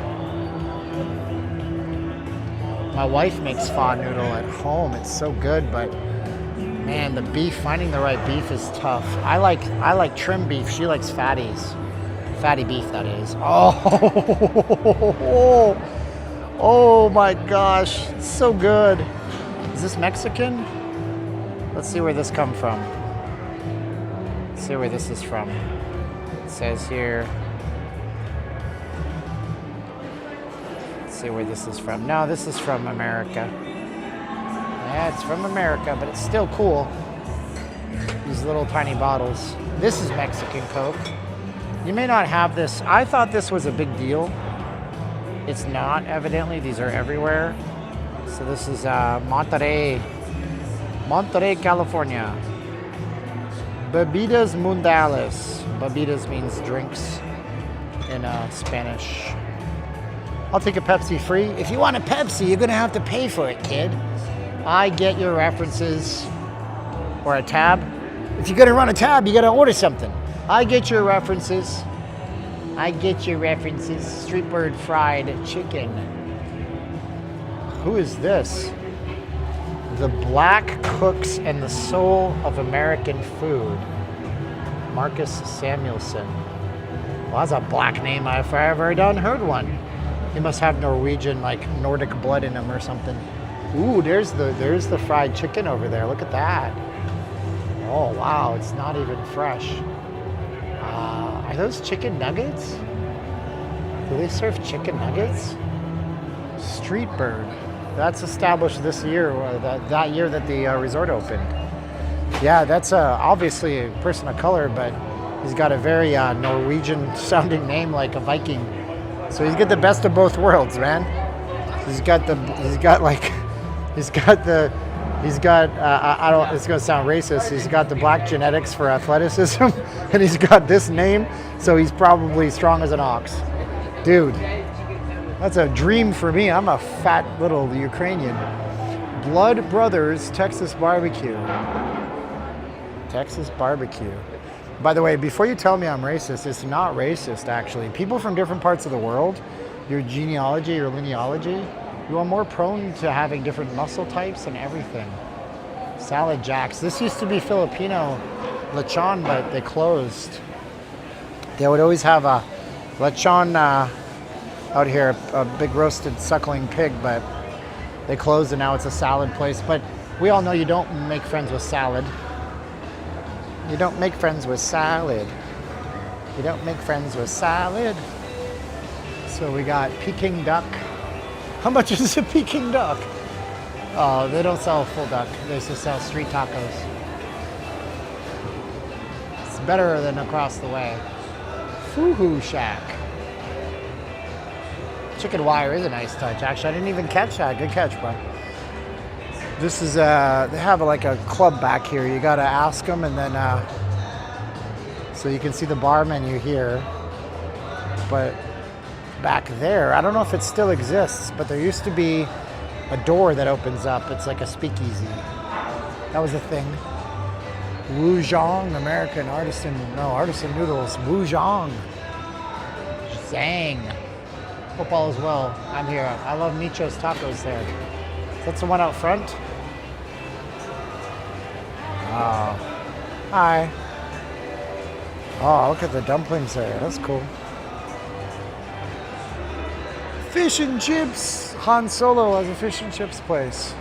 My wife makes pho noodle at home. It's so good, but man, the beef, finding the right beef is tough. I like trim beef. She likes fatties. Fatty beef, that is. Oh my gosh, it's so good. Is this Mexican? Let's see where this comes from. Let's see where this is from. It says here. Let's see where this is from. No, this is from America. Yeah, it's from America, but it's still cool. These little tiny bottles. This is Mexican Coke. You may not have this. I thought this was a big deal. It's not, evidently. These are everywhere. So this is Monterey, California. Bebidas Mundiales. Bebidas means drinks in Spanish. I'll take a Pepsi free. If you want a Pepsi, you're gonna have to pay for it, kid. I get your references. Or a tab. If you're gonna run a tab, you gotta order something. I get your references. Street bird fried chicken. Who is this? The Black Cooks and the Soul of American Food. Marcus Samuelson. Well, that's a black name if I ever done heard one. He must have Norwegian, like Nordic blood in him or something. Ooh, there's the fried chicken over there. Look at that. Oh wow, it's not even fresh. Are those chicken nuggets? Do they serve chicken nuggets? Street Bird. That's established this year, that year that the resort opened. Yeah, that's obviously a person of color, but he's got a very Norwegian-sounding name, like a Viking. So he's got the best of both worlds, man. It's gonna sound racist. He's got the black genetics for athleticism, and he's got this name, so he's probably strong as an ox. Dude, that's a dream for me. I'm a fat little Ukrainian. Blood Brothers Texas Barbecue. Texas barbecue. By the way, before you tell me I'm racist, it's not racist actually. People from different parts of the world, your genealogy, your linealogy, you are more prone to having different muscle types and everything. Salad Jacks. This used to be Filipino lechon, but they closed. They would always have a lechon out here, a big roasted suckling pig, but they closed and now it's a salad place. But we all know you don't make friends with salad. You don't make friends with salad. You don't make friends with salad. So we got Peking duck. How much is a Peking duck? Oh, they don't sell a full duck. They just sell street tacos. It's better than across the way. Foo-hoo Shack. Chicken wire is a nice touch. Actually, I didn't even catch that. Good catch, bro. This is, they have like a club back here. You gotta ask them and then, so you can see the bar menu here. But back there, I don't know if it still exists, but there used to be a door that opens up. It's like a speakeasy. That was a thing. Wuzhong, American artisan noodles. Wuzhong. Zang. Hope all is well. I'm here. I love Micho's Tacos there. That's the one out front. Oh. Hi. Oh, look at the dumplings there. That's cool. Fish and chips. Han Solo has a fish and chips place.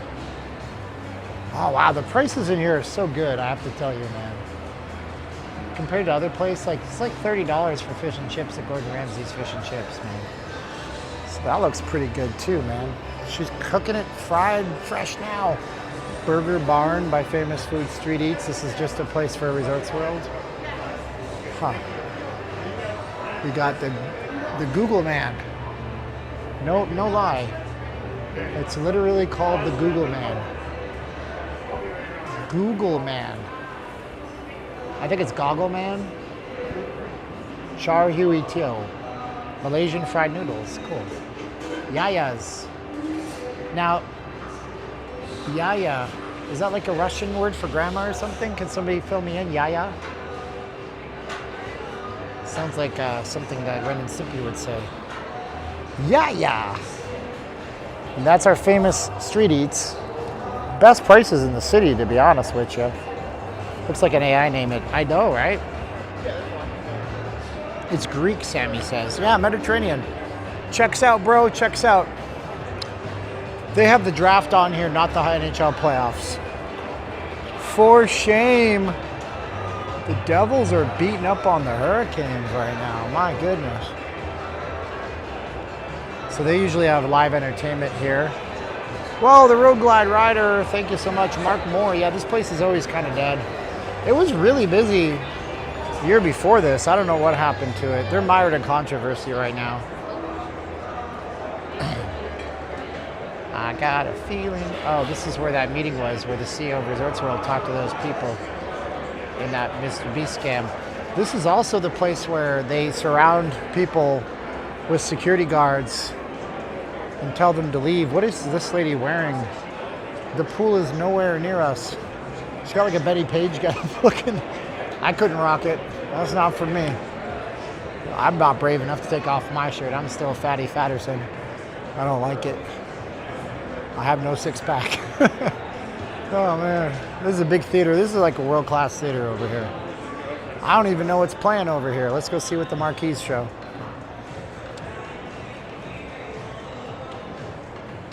Oh, wow. The prices in here are so good, I have to tell you, man. Compared to other places, like it's like $30 for fish and chips at Gordon Ramsay's Fish and Chips, man. So that looks pretty good too, man. She's cooking it fried fresh now. Burger Barn by Famous Food Street Eats. This is just a place for Resorts World. Huh. We got the Google Man. No lie. It's literally called the Google Man. Google Man. I think it's Goggle Man. Char Hui Teo. Malaysian fried noodles. Cool. Yayas. Now, Yaya, is that like a Russian word for grandma or something? Can somebody fill me in? Yaya? Sounds like something that Ren and Stimpy would say. Yaya! And that's our famous street eats. Best prices in the city, to be honest with you. Looks like an AI name it. I know, right? It's Greek, Sammy says. Yeah, Mediterranean. Checks out, bro. Checks out. They have the draft on here, not the NHL playoffs. For shame. The Devils are beating up on the Hurricanes right now. My goodness. So they usually have live entertainment here. Well, the Road Glide Rider, thank you so much. Mark Moore. Yeah, this place is always kind of dead. It was really busy the year before this. I don't know what happened to it. They're mired in controversy right now. I got a feeling. Oh, this is where that meeting was, where the CEO of Resorts World talked to those people in that Mr. B scam. This is also the place where they surround people with security guards and tell them to leave. What is this lady wearing? The pool is nowhere near us. She's got like a Betty Page guy looking. I couldn't rock it. That's not for me. I'm not brave enough to take off my shirt. I'm still Fatty Fatterson. I don't like it. I have no six pack. Oh man, this is a big theater. This is like a world-class theater over here. I don't even know what's playing over here. Let's go see what the marquees show.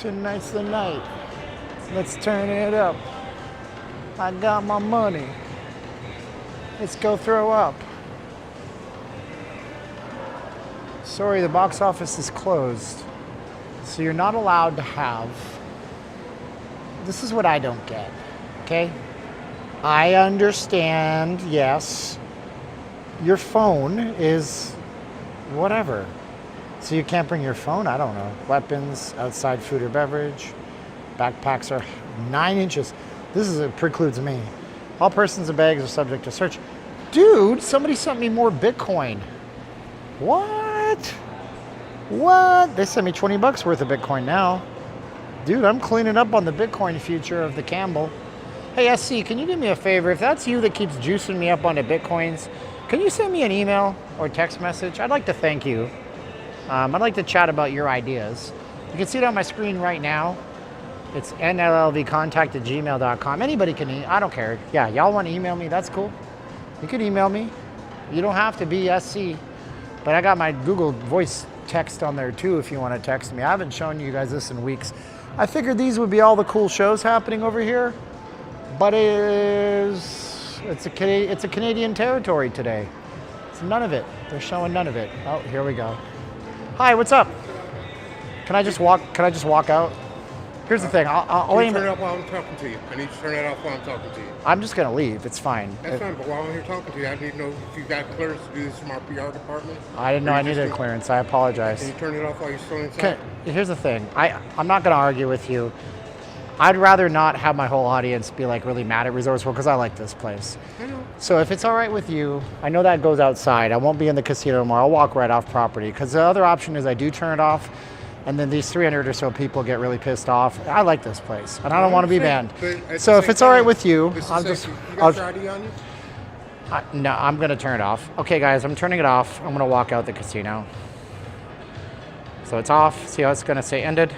Tonight's the night. Let's turn it up. I got my money. Let's go throw up. Sorry, the box office is closed. So you're not allowed to have. This is what I don't get, okay? I understand, yes, your phone is whatever. So you can't bring your phone? I don't know. Weapons, outside food or beverage. Backpacks are 9 inches. Precludes me. All persons and bags are subject to search. Dude, somebody sent me more Bitcoin. What? What? They sent me 20 bucks worth of Bitcoin now. Dude, I'm cleaning up on the Bitcoin future of the Campbell. Hey, SC, can you do me a favor? If that's you that keeps juicing me up onto Bitcoins, can you send me an email or text message? I'd like to thank you. I'd like to chat about your ideas. You can see it on my screen right now. It's nllvcontact@gmail.com. Anybody can I don't care. Yeah, y'all want to email me? That's cool. You can email me. You don't have to be SC. But I got my Google Voice text on there too if you want to text me. I haven't shown you guys this in weeks. I figured these would be all the cool shows happening over here. But it's a Canadian territory today. It's none of it. They're showing none of it. Oh, here we go. Hi, what's up? Can I just walk out? Here's the thing. I'll aim turn it off while I'm talking to you. I need to turn it off while I'm talking to you. I'm just gonna leave. It's fine. That's fine, but while I'm here talking to you, I need to know if you got clearance to do this from our PR department. I didn't know I needed a clearance. I apologize. Can you turn it off while you're still inside? Here's the thing. I'm not gonna argue with you. I'd rather not have my whole audience be like really mad at Resorts World because I like this place. I know. So if it's all right with you, I know that goes outside. I won't be in the casino tomorrow. I'll walk right off property because the other option is I do turn it off. And then these 300 or so people get really pissed off. I like this place, and I don't want to be banned. So if it's all right with you, I'll just. You got your ID on you? No, I'm gonna turn it off. Okay, guys, I'm turning it off. I'm gonna walk out the casino. So it's off. See how it's gonna say ended.